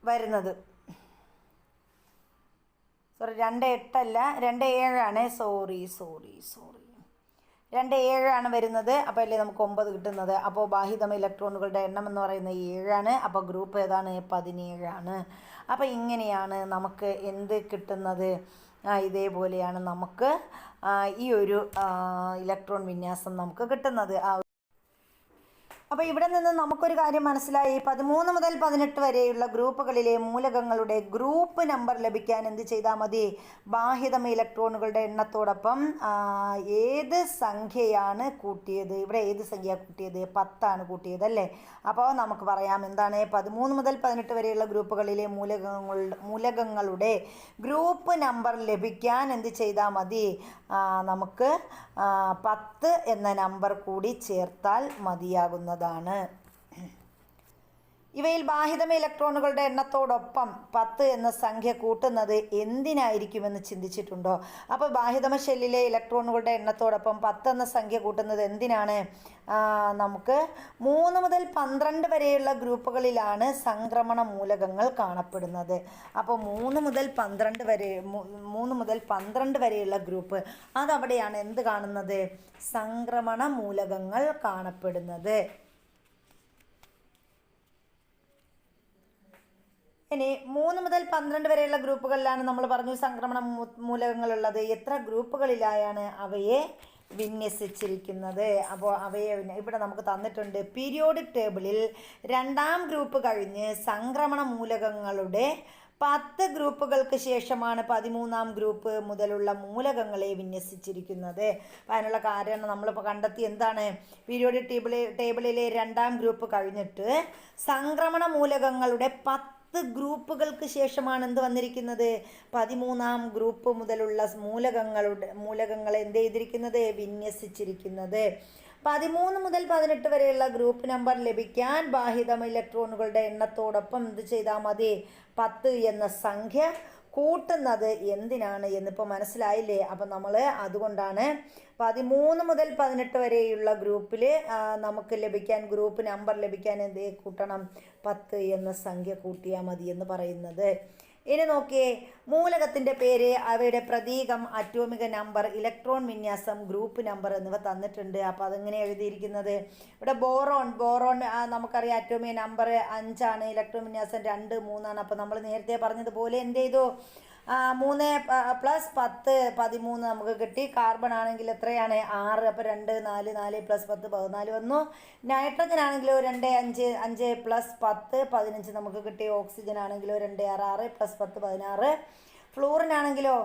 വരുന്നത്. സോറി, 2, 8 അല്ല, 2, 7 ആണ്. സോറി 2, 7 ആണ് വരുന്നത്. അപ്പോൾ അല്ലേ നമുക്ക് 9 കിട്ടുന്നത്. അപ്പോൾ ബാഹ്യതമ ഇലക്ട്രോണുകളുടെ എണ്ണം എന്ന് പറയുന്നത് 7 ആണ്. അപ്പോൾ ഗ്രൂപ്പ് ഏതാണ്? 17 ആണ്. അപ്പോൾ ഇങ്ങനെയാണ് നമുക്ക് എന്ത് കിട്ടുന്നത്? ഇതേപോലെയാണ് നമുക്ക് ഈ ഒരു ഇലക്ട്രോൺ വിന്യാസം നമുക്ക് കിട്ടുന്നത്. അപ്പോൾ ഇവിടെ നിന്ന് നമുക്കൊരു കാര്യം മനസ്സിലായി. 13 മുതൽ 18 വരെയുള്ള ഗ്രൂപ്പുകളിലെ മൂലകങ്ങളുടെ ഗ്രൂപ്പ് നമ്പർ ലഭിക്കാൻ എന്ത് ചെയ്താൽ മതി? ബാഹ്യതമ ഇലക്ട്രോണുകളുടെ എണ്ണത്തോടൊപ്പം ഏത് സംഖ്യയാണ് കൂട്ടിയത്? ഇവിടെ ഏത് സംഖ്യ കൂട്ടിയത്? 10 ആണ് കൂട്ടിയത് അല്ലേ. അപ്പോൾ നമുക്ക് പറയാം എന്താണ്? 13 മുതൽ 18 വരെയുള്ള ഗ്രൂപ്പുകളിലെ മൂലകങ്ങളുടെ ഗ്രൂപ്പ് നമ്പർ ലഭിക്കാൻ എന്ത് ചെയ്താൽ മതി? നമുക്ക് 10 എന്ന നമ്പർ കൂടി ചേർത്താൽ മതിയാകുന്നതാണ്. ഇവയിൽ ബാഹ്യതമ ഇലക്ട്രോണുകളുടെ എണ്ണത്തോടൊപ്പം 10 എന്ന സംഖ്യ കൂട്ടുന്നത് എന്തിനായിരിക്കുമെന്ന് ചിന്തിച്ചിട്ടുണ്ടോ? അപ്പോൾ ബാഹ്യതമ ഷെല്ലിലെ ഇലക്ട്രോണുകളുടെ എണ്ണത്തോടൊപ്പം 10 എന്ന സംഖ്യ കൂട്ടുന്നത് എന്തിനാണ്? നമുക്ക് 3 മുതൽ 12 വരെയുള്ള ഗ്രൂപ്പുകളിലാണ് സംക്രമണ മൂലകങ്ങൾ കാണപ്പെടുന്നത്. അപ്പോൾ 3 മുതൽ 12 വരെയുള്ള ഗ്രൂപ്പ്, അതവിടെയാണ് എന്ത് കാണുന്നത്? സംക്രമണ മൂലകങ്ങൾ കാണപ്പെടുന്നത്. ഇനി 3 മുതൽ 12 വരെയുള്ള ഗ്രൂപ്പുകളിലാണ് നമ്മൾ പറഞ്ഞു സംക്രമണ മൂലകങ്ങളുള്ളത്. എത്ര ഗ്രൂപ്പുകളിലായാണ് അവയെ വിന്യസിച്ചിരിക്കുന്നത്. അപ്പോൾ അവയെ ഇവിടെ നമുക്ക് തന്നിട്ടുണ്ട്. പീരിയോഡിക് ടേബിളിൽ രണ്ടാം ഗ്രൂപ്പ് കഴിഞ്ഞ് സംക്രമണ മൂലകങ്ങളുടെ 10 ഗ്രൂപ്പുകൾക്ക് ശേഷമാണ് 13-ാം ഗ്രൂപ്പ് മുതലുള്ള മൂലകങ്ങളെ വിന്യസിച്ചിരിക്കുന്നത്. അപ്പം അതിനുള്ള കാരണം നമ്മളിപ്പോൾ കണ്ടെത്തി. എന്താണ്? പീരിയോഡിക് ടേബിളിലെ രണ്ടാം ഗ്രൂപ്പ് കഴിഞ്ഞിട്ട് സംക്രമണ മൂലകങ്ങളുടെ 10 ഗ്രൂപ്പുകൾക്ക് ശേഷമാണ് എന്ത് വന്നിരിക്കുന്നത്? 13-ാം ഗ്രൂപ്പ് മുതലുള്ള മൂലകങ്ങളെ എന്ത് ചെയ്തിരിക്കുന്നത്? വിന്യസിച്ചിരിക്കുന്നത്. 13 മുതൽ 18 വരെയുള്ള ഗ്രൂപ്പ് നമ്പർ ലഭിക്കാൻ ബാഹ്യതമ ഇലക്ട്രോണുകളുടെ എണ്ണത്തോടൊപ്പം എന്ത് ചെയ്താൽ മതി? 10 എന്ന സംഖ്യ കൂട്ടുന്നത് എന്തിനാണ് എന്നിപ്പോൾ മനസ്സിലായില്ലേ? അപ്പം നമ്മൾ അതുകൊണ്ടാണ് 13 മുതൽ 18 വരെയുള്ള ഗ്രൂപ്പിൽ നമുക്ക് ലഭിക്കാൻ, ഗ്രൂപ്പ് നമ്പർ ലഭിക്കാൻ എന്ത് കൂട്ടണം? 10 എന്ന സംഖ്യ കൂട്ടിയാൽ മതി എന്ന് പറയുന്നത്. ഇനി നോക്കിയേ, മൂലകത്തിൻ്റെ പേര്, അവയുടെ പ്രതീകം, അറ്റോമിക നമ്പർ, ഇലക്ട്രോൺ വിന്യാസം, ഗ്രൂപ്പ് നമ്പർ എന്നിവ തന്നിട്ടുണ്ട്. അപ്പോൾ അതെങ്ങനെ എഴുതിയിരിക്കുന്നത്? ഇവിടെ ബോറോൺ നമുക്കറിയാം അറ്റോമിക നമ്പർ 5 ആണ്, ഇലക്ട്രോൺ വിന്യാസം 2, 3 ആണ്. അപ്പോൾ നമ്മൾ നേരത്തെ പറഞ്ഞതുപോലെ എന്ത് ചെയ്തു? 3 + 10 13 നമുക്ക് കിട്ടി. കാർബൺ ആണെങ്കിൽ എത്രയാണ്? 6. അപ്പോൾ 2 4 4 + 10 14 വന്നു. നൈട്രജൻ ആണെങ്കിലോ 2 5 5 + 10 15 നമുക്ക് കിട്ടി. ഓക്സിജൻ ആണെങ്കിലോ 2 6 6 + 10 16. ഫ്ലൂറിൻ ആണെങ്കിലോ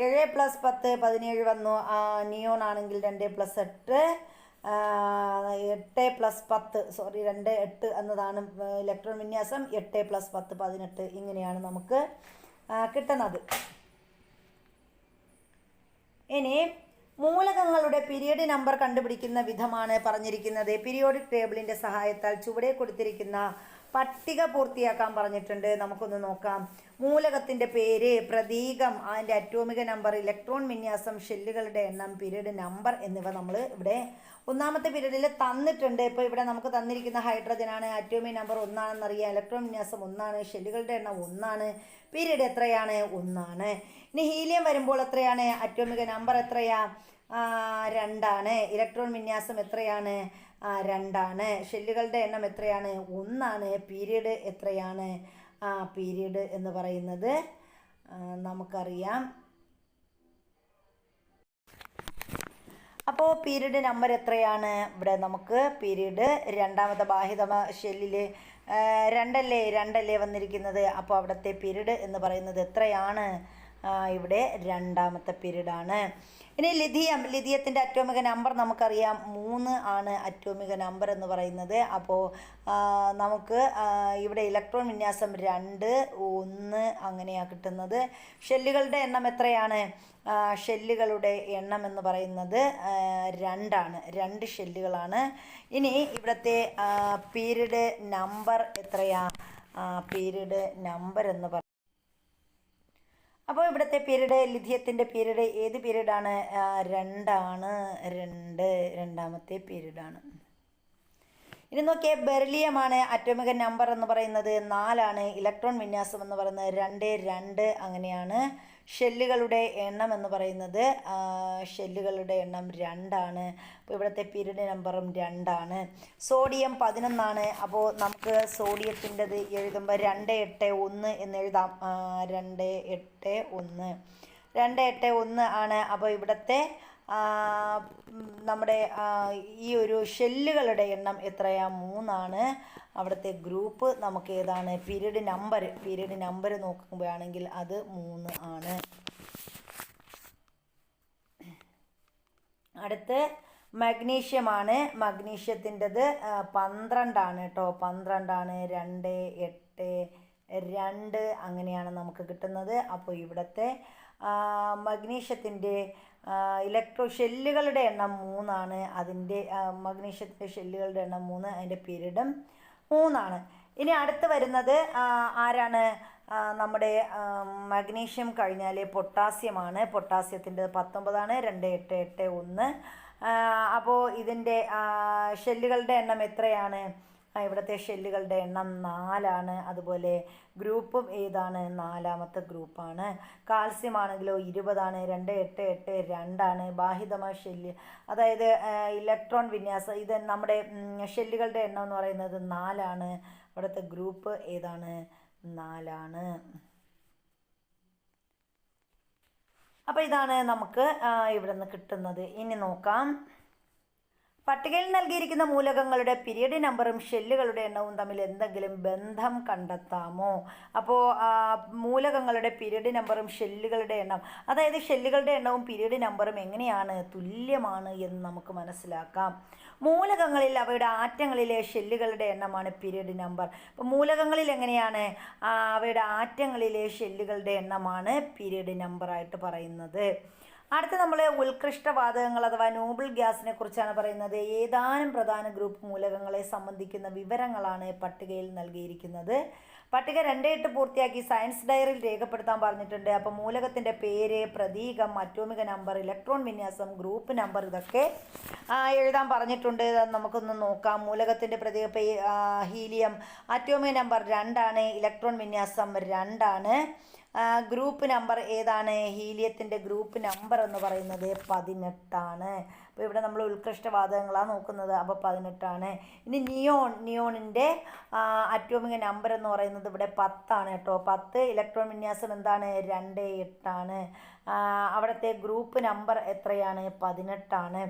7 + 10 17 വന്നു. നിയോൺ ആണെങ്കിൽ 2 + 8 8 + 10 2 8 എന്നതാണ് ഇലക്ട്രോൺ വിന്യാസം. 8 + 10 18 ഇങ്ങനെയാണ് നമുക്ക് കിട്ടുന്നത്. ഇനി മൂലകങ്ങളുടെ പീരിയഡ് നമ്പർ കണ്ടുപിടിക്കുന്ന വിധമാണ് പറഞ്ഞിരിക്കുന്നത്. പീരിയോഡിക് ടേബിളിൻ്റെ സഹായത്താൽ ചുവടെ കൊടുത്തിരിക്കുന്ന പട്ടിക പൂർത്തിയാക്കാൻ പറഞ്ഞിട്ടുണ്ട്. നമുക്കൊന്ന് നോക്കാം. മൂലകത്തിൻ്റെ പേര്, പ്രതീകം, അതിൻ്റെ അറ്റോമിക നമ്പർ, ഇലക്ട്രോൺ വിന്യാസം, ഷെല്ലുകളുടെ എണ്ണം, പീരിയഡ് നമ്പർ എന്നിവ നമ്മൾ ഇവിടെ ഒന്നാമത്തെ പീരീഡിൽ തന്നിട്ടുണ്ട്. ഇപ്പോൾ ഇവിടെ നമുക്ക് തന്നിരിക്കുന്ന ഹൈഡ്രജനാണ്. അറ്റോമിക് നമ്പർ 1 ആണെന്നറിയാം. ഇലക്ട്രോൺ വിന്യാസം 1 ആണ്. ഷെല്ലുകളുടെ എണ്ണം 1 ആണ്. പീരീഡ് എത്രയാണ്? 1 ആണ്. ഇനി ഹീലിയം വരുമ്പോൾ എത്രയാണ്? അറ്റോമിക നമ്പർ എത്രയാ? 2 ആണ്. ഇലക്ട്രോൺ വിന്യാസം എത്രയാണ്? 2 ആണ്. ഷെല്ലുകളുടെ എണ്ണം എത്രയാണ്? 1 ആണ്. പീരീഡ് എത്രയാണ്? പീരീഡ് എന്ന് പറയുന്നത് നമുക്കറിയാം. അപ്പോൾ പീരീഡ് നമ്പർ എത്രയാണ്? ഇവിടെ നമുക്ക് പീരീഡ് രണ്ടാമത്തെ ബാഹ്യതമ ഷെല്ലിൽ 2 വന്നിരിക്കുന്നത്. അപ്പോൾ അവിടുത്തെ പീരീഡ് എന്ന് പറയുന്നത് എത്രയാണ്? ഇവിടെ രണ്ടാമത്തെ പീരീഡാണ്. ഇനി ലിഥിയത്തിൻ്റെ അറ്റോമിക നമ്പർ നമുക്കറിയാം 3 ആണ് അറ്റോമിക നമ്പർ എന്ന് പറയുന്നത്. അപ്പോൾ നമുക്ക് ഇവിടെ ഇലക്ട്രോൺ വിന്യാസം 2 1 അങ്ങനെയാണ് കിട്ടുന്നത്. ഷെല്ലുകളുടെ എണ്ണം എത്രയാണ്? ഷെല്ലുകളുടെ എണ്ണം എന്ന് പറയുന്നത് 2 ആണ്. 2 ഷെല്ലുകളാണ്. ഇനി ഇവിടുത്തെ പീരീഡ് നമ്പർ എത്രയാ? പീരീഡ് നമ്പർ എന്ന് പറയുന്നത്, അപ്പോൾ ഇവിടുത്തെ പീരീഡ്, ലിഥിയത്തിൻ്റെ പീരീഡ് ഏത് പീരീഡാണ്? 2 ആണ്. രണ്ടാമത്തെ പീരീഡാണ്. ഇനി നോക്കിയേ, ബെറിലിയമാണ് അറ്റോമിക നമ്പർ എന്ന് പറയുന്നത് 4 ആണ്. ഇലക്ട്രോൺ വിന്യാസം എന്ന് പറയുന്നത് 2 2 അങ്ങനെയാണ്. ഷെല്ലുകളുടെ എണ്ണം എന്ന് പറയുന്നത് ഷെല്ലുകളുടെ എണ്ണം 2 ആണ്. അപ്പോൾ ഇവിടുത്തെ പീരീഡ് നമ്പറും 2 ആണ്. സോഡിയം 11 ആണ്. അപ്പോൾ നമുക്ക് സോഡിയത്തിൻ്റെത് എഴുതുമ്പോൾ 2 8 1 എന്ന് എഴുതാം. 2 8 1 2 8 1 ആണ്. അപ്പോൾ ഇവിടുത്തെ നമ്മുടെ ഈ ഒരു ഷെല്ലുകളുടെ എണ്ണം എത്രയാ? 3 ആണ്. അവിടുത്തെ ഗ്രൂപ്പ് നമുക്ക് ഏതാണ്? പീരീഡ് നമ്പർ നോക്കുമ്പോഴാണെങ്കിൽ അത് 3 ആണ്. അടുത്ത് മഗ്നീഷ്യമാണ്. മഗ്നീഷ്യത്തിൻ്റെത് 12 ആണ് കേട്ടോ. 12 ആണ്. 2 8 2 അങ്ങനെയാണ് നമുക്ക് കിട്ടുന്നത്. അപ്പോൾ ഇവിടുത്തെ മഗ്നീഷ്യത്തിൻ്റെ ഷെല്ലുകളുടെ എണ്ണം 3 ആണ്. അതിൻ്റെ മഗ്നീഷ്യത്തിൻ്റെ ഷെല്ലുകളുടെ എണ്ണം 3, അതിൻ്റെ പീരീഡും 3 ആണ്. ഇനി അടുത്ത് വരുന്നത് ആരാണ്? നമ്മുടെ മഗ്നീഷ്യം കഴിഞ്ഞാൽ പൊട്ടാസ്യമാണ്. പൊട്ടാസ്യത്തിൻ്റെ 19 ആണ്. 2 8 8 1. അപ്പോൾ ഇതിൻ്റെ ഷെല്ലുകളുടെ എണ്ണം എത്രയാണ്? ഇവിടുത്തെ ഷെല്ലുകളുടെ എണ്ണം 4 ആണ്. അതുപോലെ ഗ്രൂപ്പും ഏതാണ്? 4ാമത്തെ ഗ്രൂപ്പാണ്. കാൽസ്യം ആണെങ്കിലോ 20 ആണ്. 2 8 8 2 ആണ്. ബാഹ്യതമ ഷെല്ല്, അതായത് ഇലക്ട്രോൺ വിന്യാസം, ഇത് നമ്മുടെ ഷെല്ലുകളുടെ എണ്ണം എന്ന് പറയുന്നത് 4 ആണ്. ഇവിടുത്തെ ഗ്രൂപ്പ് ഏതാണ്? 4 ആണ്. അപ്പോൾ ഇതാണ് നമുക്ക് ഇവിടെ നിന്ന് കിട്ടുന്നത്. ഇനി നോക്കാം. പട്ടികയിൽ നൽകിയിരിക്കുന്ന മൂലകങ്ങളുടെ പീരിയഡ് നമ്പറും ഷെല്ലുകളുടെ എണ്ണവും തമ്മിൽ എന്തെങ്കിലും ബന്ധം കണ്ടെത്താമോ? അപ്പോൾ മൂലകങ്ങളുടെ പീരിയഡ് നമ്പറും ഷെല്ലുകളുടെ എണ്ണം, അതായത് ഷെല്ലുകളുടെ എണ്ണവും പീരിയഡ് നമ്പറും എങ്ങനെയാണ് തുല്യമാണ് എന്ന് നമുക്ക് മനസ്സിലാക്കാം. മൂലകങ്ങളിൽ അവയുടെ ആറ്റങ്ങളിലെ ഷെല്ലുകളുടെ എണ്ണമാണ് പീരിയഡ് നമ്പർ. അപ്പോൾ മൂലകങ്ങളിൽ എങ്ങനെയാണ് അവയുടെ ആറ്റങ്ങളിലെ ഷെല്ലുകളുടെ എണ്ണമാണ് പീരിയഡ് നമ്പറായിട്ട് പറയുന്നത്. അടുത്ത നമ്മൾ ഉത്കൃഷ്ടവാതകങ്ങൾ അഥവാ നോബിൾ ഗ്യാസിനെ കുറിച്ചാണ് പറയുന്നത്. ഏതാനും പ്രധാന ഗ്രൂപ്പ് മൂലകങ്ങളെ സംബന്ധിക്കുന്ന വിവരങ്ങളാണ് പട്ടികയിൽ നൽകിയിരിക്കുന്നത്. പട്ടിക 2.8 പൂർത്തിയാക്കി സയൻസ് ഡയറിയിൽ രേഖപ്പെടുത്താൻ പറഞ്ഞിട്ടുണ്ട്. അപ്പോൾ മൂലകത്തിൻ്റെ പേര്, പ്രതീകം, അറ്റോമിക നമ്പർ, ഇലക്ട്രോൺ വിന്യാസം, ഗ്രൂപ്പ് നമ്പർ ഇതൊക്കെ എഴുതാൻ പറഞ്ഞിട്ടുണ്ട്. നമുക്കൊന്ന് നോക്കാം. മൂലകത്തിൻ്റെ പ്രതീക ഹീലിയം, അറ്റോമിക നമ്പർ 2 ആണ്, ഇലക്ട്രോൺ വിന്യാസം 2 ആണ്. ഗ്രൂപ്പ് നമ്പർ ഏതാണ്? ഹീലിയത്തിൻ്റെ ഗ്രൂപ്പ് നമ്പർ എന്ന് പറയുന്നത് 18 ആണ്. അപ്പോൾ ഇവിടെ നമ്മൾ ഉത്കൃഷ്ടവാതകങ്ങളാണ് നോക്കുന്നത്. അപ്പോൾ 18 ആണ്. ഇനി നിയോണിൻ്റെ അറ്റോമിക നമ്പർ എന്ന് പറയുന്നത് ഇവിടെ 10 ആണ് കേട്ടോ. 10. ഇലക്ട്രോൺ വിന്യാസം എന്താണ്? 2.8 ആണ്. അവിടുത്തെ ഗ്രൂപ്പ് നമ്പർ എത്രയാണ്? 18 ആണ്.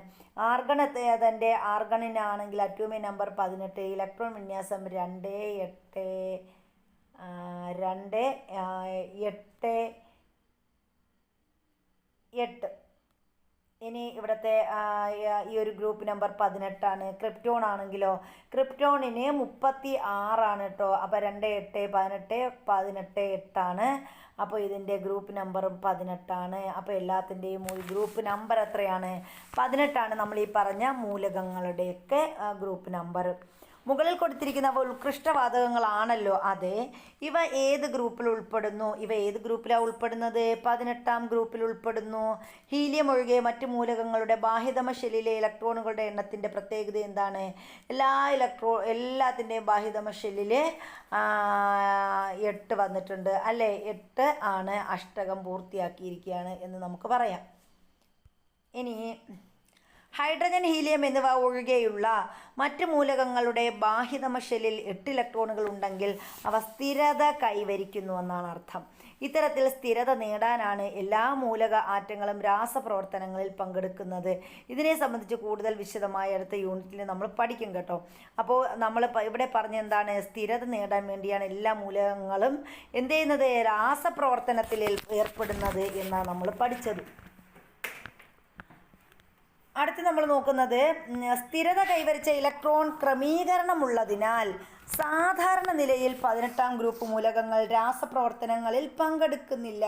ആർഗൺ അതിൻ്റെ ആർഗണിനാണെങ്കിൽ അറ്റോമിക നമ്പർ 18, ഇലക്ട്രോൺ വിന്യാസം 2.8. ഇനി ഇവിടുത്തെ ഈ ഒരു ഗ്രൂപ്പ് നമ്പർ 18 ആണ്. ക്രിപ്റ്റോൺ ആണെങ്കിലോ, ക്രിപ്റ്റോണിന് 36 ആണ് കേട്ടോ. അപ്പോൾ 2.8, 18, 18, 8 ആണ്. അപ്പോൾ ഇതിൻ്റെ ഗ്രൂപ്പ് നമ്പറും 18 ആണ്. അപ്പോൾ എല്ലാത്തിൻ്റെയും ഗ്രൂപ്പ് നമ്പർ എത്രയാണ്? 18 ആണ്. നമ്മൾ ഈ പറഞ്ഞ മൂലകങ്ങളുടെയൊക്കെ ഗ്രൂപ്പ് നമ്പർ. മുകളിൽ കൊടുത്തിരിക്കുന്നവ ഉത്കൃഷ്ടവാതകങ്ങളാണല്ലോ. അതെ. ഇവ ഏത് ഗ്രൂപ്പിൽ ഉൾപ്പെടുന്നു? ഇവ ഏത് ഗ്രൂപ്പിലാണ് ഉൾപ്പെടുന്നത്? 18ാം ഗ്രൂപ്പിൽ ഉൾപ്പെടുന്നു. ഹീലിയം ഒഴികെ മറ്റ് മൂലകങ്ങളുടെ ബാഹ്യതമ ഷെല്ലിലെ ഇലക്ട്രോണുകളുടെ എണ്ണത്തിൻ്റെ പ്രത്യേകത എന്താണ്? എല്ലാത്തിൻ്റെയും ബാഹ്യതമ ഷെല്ലിൽ 8 വന്നിട്ടുണ്ട് അല്ലേ? 8 ആണ്. അഷ്ടകം പൂർത്തിയാക്കിയിരിക്കുകയാണ് എന്ന് നമുക്ക് പറയാം. ഇനി ഹൈഡ്രജൻ, ഹീലിയം എന്നിവ ഒഴികെയുള്ള മറ്റ് മൂലകങ്ങളുടെ ബാഹ്യതമ ഷെല്ലിൽ 8 ഇലക്ട്രോണുകൾ ഉണ്ടെങ്കിൽ അവ സ്ഥിരത കൈവരിക്കുന്നുവെന്നാണ് അർത്ഥം. ഇത്തരത്തിൽ സ്ഥിരത നേടാനാണ് എല്ലാ മൂലക ആറ്റങ്ങളും രാസപ്രവർത്തനങ്ങളിൽ പങ്കെടുക്കുന്നത്. ഇതിനെ സംബന്ധിച്ച് കൂടുതൽ വിശദമായി അടുത്ത യൂണിറ്റിൽ നമ്മൾ പഠിക്കും കേട്ടോ. അപ്പോൾ നമ്മൾ ഇവിടെ പറഞ്ഞ എന്താണ്? സ്ഥിരത നേടാൻ വേണ്ടിയാണ് എല്ലാ മൂലകങ്ങളും എന്ത് ചെയ്യുന്നത്? രാസപ്രവർത്തനത്തിൽ ഏർപ്പെടുന്നത് എന്നാണ് നമ്മൾ പഠിച്ചത്. അടുത്ത് നമ്മൾ നോക്കുന്നത് സ്ഥിരത കൈവരിച്ച ഇലക്ട്രോൺ ക്രമീകരണമുള്ളതിനാൽ സാധാരണ നിലയിൽ 18ാം ഗ്രൂപ്പ് മൂലകങ്ങൾ രാസപ്രവർത്തനങ്ങളിൽ പങ്കെടുക്കുന്നില്ല.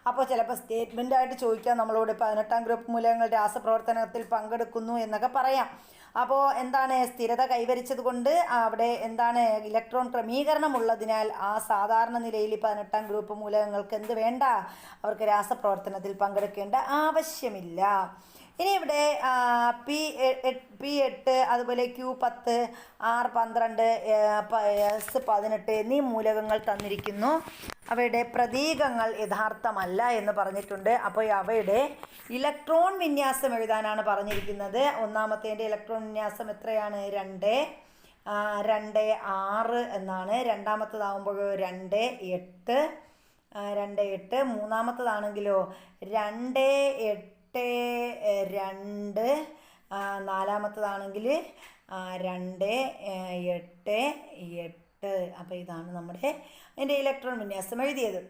അപ്പോൾ ചിലപ്പോൾ സ്റ്റേറ്റ്മെൻ്റായിട്ട് ചോദിക്കാം നമ്മളോട് 18ാം ഗ്രൂപ്പ് മൂലകങ്ങൾ രാസപ്രവർത്തനത്തിൽ പങ്കെടുക്കുന്നു എന്നൊക്കെ പറയാം. അപ്പോൾ എന്താണ്? സ്ഥിരത കൈവരിച്ചത് കൊണ്ട് അവിടെ എന്താണ്? ഇലക്ട്രോൺ ക്രമീകരണം ഉള്ളതിനാൽ ആ സാധാരണ നിലയിൽ 18ാം ഗ്രൂപ്പ് മൂലകങ്ങൾക്ക് എന്ത് വേണ്ട? അവർക്ക് രാസപ്രവർത്തനത്തിൽ പങ്കെടുക്കേണ്ട ആവശ്യമില്ല. ഇനി ഇവിടെ P8 അതുപോലെ Q10, R12, S18 എന്നീ മൂലകങ്ങൾ തന്നിരിക്കുന്നു. അവയുടെ പ്രതീകങ്ങൾ യഥാർത്ഥമല്ല എന്ന് പറഞ്ഞിട്ടുണ്ട്. അപ്പോൾ അവയുടെ ഇലക്ട്രോൺ വിന്യാസം എഴുതാനാണ് പറഞ്ഞിരിക്കുന്നത്. ഒന്നാമത്തേൻ്റെ ഇലക്ട്രോൺ വിന്യാസം എത്രയാണ്? 2, 2, 6 എന്നാണ്. രണ്ടാമത്തേതാവുമ്പോൾ 2, 8, 2, 8. മൂന്നാമത്തേതാണെങ്കിലോ 2, 8, 2. നാലാമത്തേതാണെങ്കിൽ 2, 8, 8. അപ്പോൾ ഇതാണ് നമ്മുടെ അതിൻ്റെ ഇലക്ട്രോൺ വിന്യാസം എഴുതിയത്.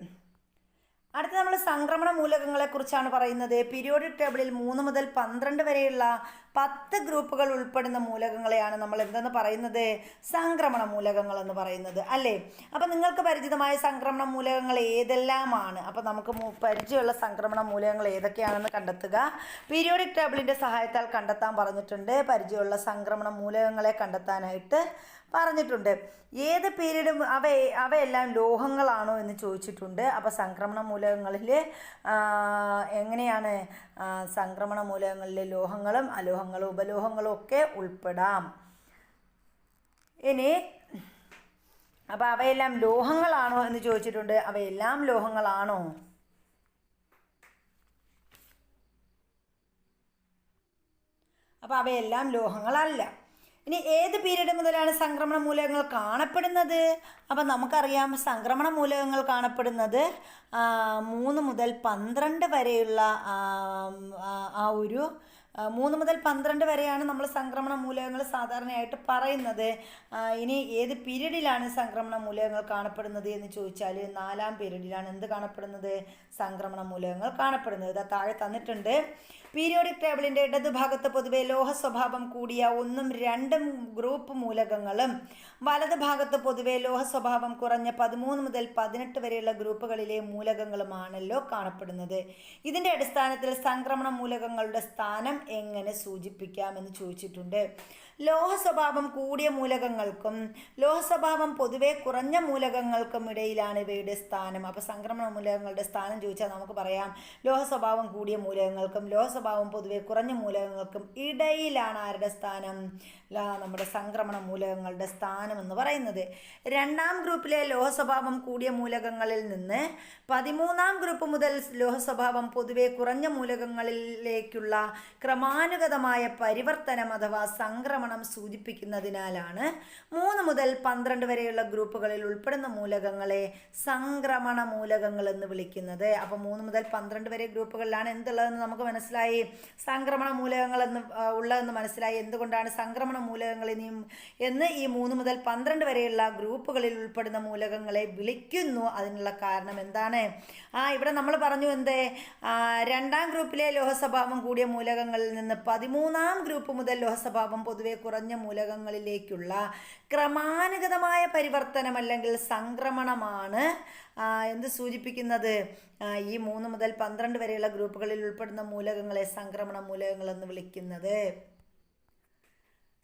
അടുത്ത നമ്മൾ സംക്രമണ മൂലകങ്ങളെക്കുറിച്ചാണ് പറയുന്നത്. പീരിയോഡിക് ടേബിളിൽ 3 മുതൽ 12 വരെയുള്ള 10 ഗ്രൂപ്പുകൾ ഉൾപ്പെടുന്ന മൂലകങ്ങളെയാണ് നമ്മൾ എന്തെന്ന് പറയുന്നത്? സംക്രമണ മൂലകങ്ങൾ എന്ന് പറയുന്നത് അല്ലേ? അപ്പം നിങ്ങൾക്ക് പരിചിതമായ സംക്രമണ മൂലകങ്ങൾ ഏതെല്ലാമാണ്? അപ്പം നമുക്ക് പരിചയമുള്ള സംക്രമണ മൂലകങ്ങൾ ഏതൊക്കെയാണെന്ന് കണ്ടെത്തുക. പീരിയോഡിക് ടേബിളിൻ്റെ സഹായത്താൽ കണ്ടെത്താൻ പറഞ്ഞിട്ടുണ്ട്. പരിചയമുള്ള സംക്രമണ മൂലകങ്ങളെ കണ്ടെത്താനായിട്ട് പറഞ്ഞിട്ടുണ്ട്. ഏത് പീരീഡും അവയെല്ലാം ലോഹങ്ങളാണോ എന്ന് ചോദിച്ചിട്ടുണ്ട്. അപ്പോൾ സംക്രമണ മൂലകങ്ങളിൽ എങ്ങനെയാണ്? സംക്രമണ മൂലകങ്ങളിൽ ലോഹങ്ങളും അലോഹങ്ങളും ഉപലോഹങ്ങളും ഒക്കെ ഉൾപ്പെടാം. ഇനി അപ്പോൾ അവയെല്ലാം ലോഹങ്ങളാണോ എന്ന് ചോദിച്ചിട്ടുണ്ട്. അവയെല്ലാം ലോഹങ്ങളാണോ? അപ്പോൾ അവയെല്ലാം ലോഹങ്ങളല്ല. ഇനി ഏത് പീരീഡ് മുതലാണ് സംക്രമണ മൂലകങ്ങൾ കാണപ്പെടുന്നത്? അപ്പം നമുക്കറിയാം സംക്രമണ മൂലകങ്ങൾ കാണപ്പെടുന്നത് 3 മുതൽ 12 വരെയുള്ള ആ ഒരു 3 മുതൽ 12 വരെയാണ് നമ്മൾ സംക്രമണ മൂലകങ്ങൾ സാധാരണയായിട്ട് പറയുന്നത്. ഇനി ഏത് പീരീഡിലാണ് സംക്രമണ മൂലകങ്ങൾ കാണപ്പെടുന്നത് എന്ന് ചോദിച്ചാൽ 4-ാം പീരീഡിലാണ് എന്ത് കാണപ്പെടുന്നത്? സംക്രമണ മൂലകങ്ങൾ കാണപ്പെടുന്നത്. ഇത് താഴെ തന്നിട്ടുണ്ട്. പീരിയോഡിക് ടേബിളിൻ്റെ ഇടതുഭാഗത്ത് പൊതുവെ ലോഹ സ്വഭാവം കൂടിയ 1ഉം 2ഉം ഗ്രൂപ്പ് മൂലകങ്ങളും വലത് ഭാഗത്ത് പൊതുവെ ലോഹ സ്വഭാവം കുറഞ്ഞ 13 മുതൽ 18 വരെയുള്ള ഗ്രൂപ്പുകളിലെ മൂലകങ്ങളുമാണല്ലോ കാണപ്പെടുന്നത്. ഇതിൻ്റെ അടിസ്ഥാനത്തിൽ സംക്രമണ മൂലകങ്ങളുടെ സ്ഥാനം എങ്ങനെ സൂചിപ്പിക്കാമെന്ന് ചോദിച്ചിട്ടുണ്ട്. ലോഹ സ്വഭാവം കൂടിയ മൂലകങ്ങൾക്കും ലോഹ സ്വഭാവം പൊതുവെ കുറഞ്ഞ മൂലകങ്ങൾക്കും ഇടയിലാണ് ഇവയുടെ സ്ഥാനം. അപ്പോൾ സംക്രമണ മൂലകങ്ങളുടെ സ്ഥാനം ചോദിച്ചാൽ നമുക്ക് പറയാം ലോഹ സ്വഭാവം കൂടിയ മൂലകങ്ങൾക്കും ലോഹ സ്വഭാവം പൊതുവെ കുറഞ്ഞ മൂലകങ്ങൾക്കും ഇടയിലാണ് ആരുടെ സ്ഥാനം? നമ്മുടെ സംക്രമണ മൂലകങ്ങളുടെ സ്ഥാനം എന്ന് പറയുന്നത്. 2ാം ഗ്രൂപ്പിലെ ലോഹ സ്വഭാവം കൂടിയ മൂലകങ്ങളിൽ നിന്ന് 13ാം ഗ്രൂപ്പ് മുതൽ ലോഹ സ്വഭാവം പൊതുവെ കുറഞ്ഞ മൂലകങ്ങളിലേക്കുള്ള ക്രമാനുഗതമായ പരിവർത്തനം അഥവാ സംക്രമണം സൂചിപ്പിക്കുന്നതിനാലാണ് 3 മുതൽ 12 വരെയുള്ള ഗ്രൂപ്പുകളിൽ ഉൾപ്പെടുന്ന മൂലകങ്ങളെ സംക്രമണ മൂലകങ്ങൾ എന്ന് വിളിക്കുന്നത്. അപ്പോൾ 3 മുതൽ 12 വരെ ഗ്രൂപ്പുകളിലാണ് എന്തുള്ളതെന്ന് നമുക്ക് മനസ്സിലായി. സംക്രമണ മൂലകങ്ങൾ ഉള്ളതെന്ന് മനസ്സിലായി. എന്തുകൊണ്ടാണ് സംക്രമണ മൂലകങ്ങൾ എന്ന് ഈ 3 മുതൽ 12 വരെയുള്ള ഗ്രൂപ്പുകളിൽ ഉൾപ്പെടുന്ന മൂലകങ്ങളെ വിളിക്കുന്നു. അതിനുള്ള കാരണം എന്താണ്? ഇവിടെ നമ്മൾ പറഞ്ഞു എന്ത്? 2ാം ഗ്രൂപ്പിലെ ലോഹസ്വഭാവം കൂടിയ മൂലകങ്ങളിൽ നിന്ന് 13ാം ഗ്രൂപ്പ് മുതൽ ലോഹസ്വഭാവം പൊതുവെ കുറഞ്ഞ മൂലകങ്ങളിലേക്കുള്ള ക്രമാനുഗതമായ പരിവർത്തനം അല്ലെങ്കിൽ സംക്രമണമാണ് എന്ത് സൂചിപ്പിക്കുന്നത്? ഈ 3 മുതൽ 12 വരെയുള്ള ഗ്രൂപ്പുകളിൽ ഉൾപ്പെടുന്ന മൂലകങ്ങളെ സംക്രമണ മൂലകങ്ങൾ എന്ന് വിളിക്കുന്നത്.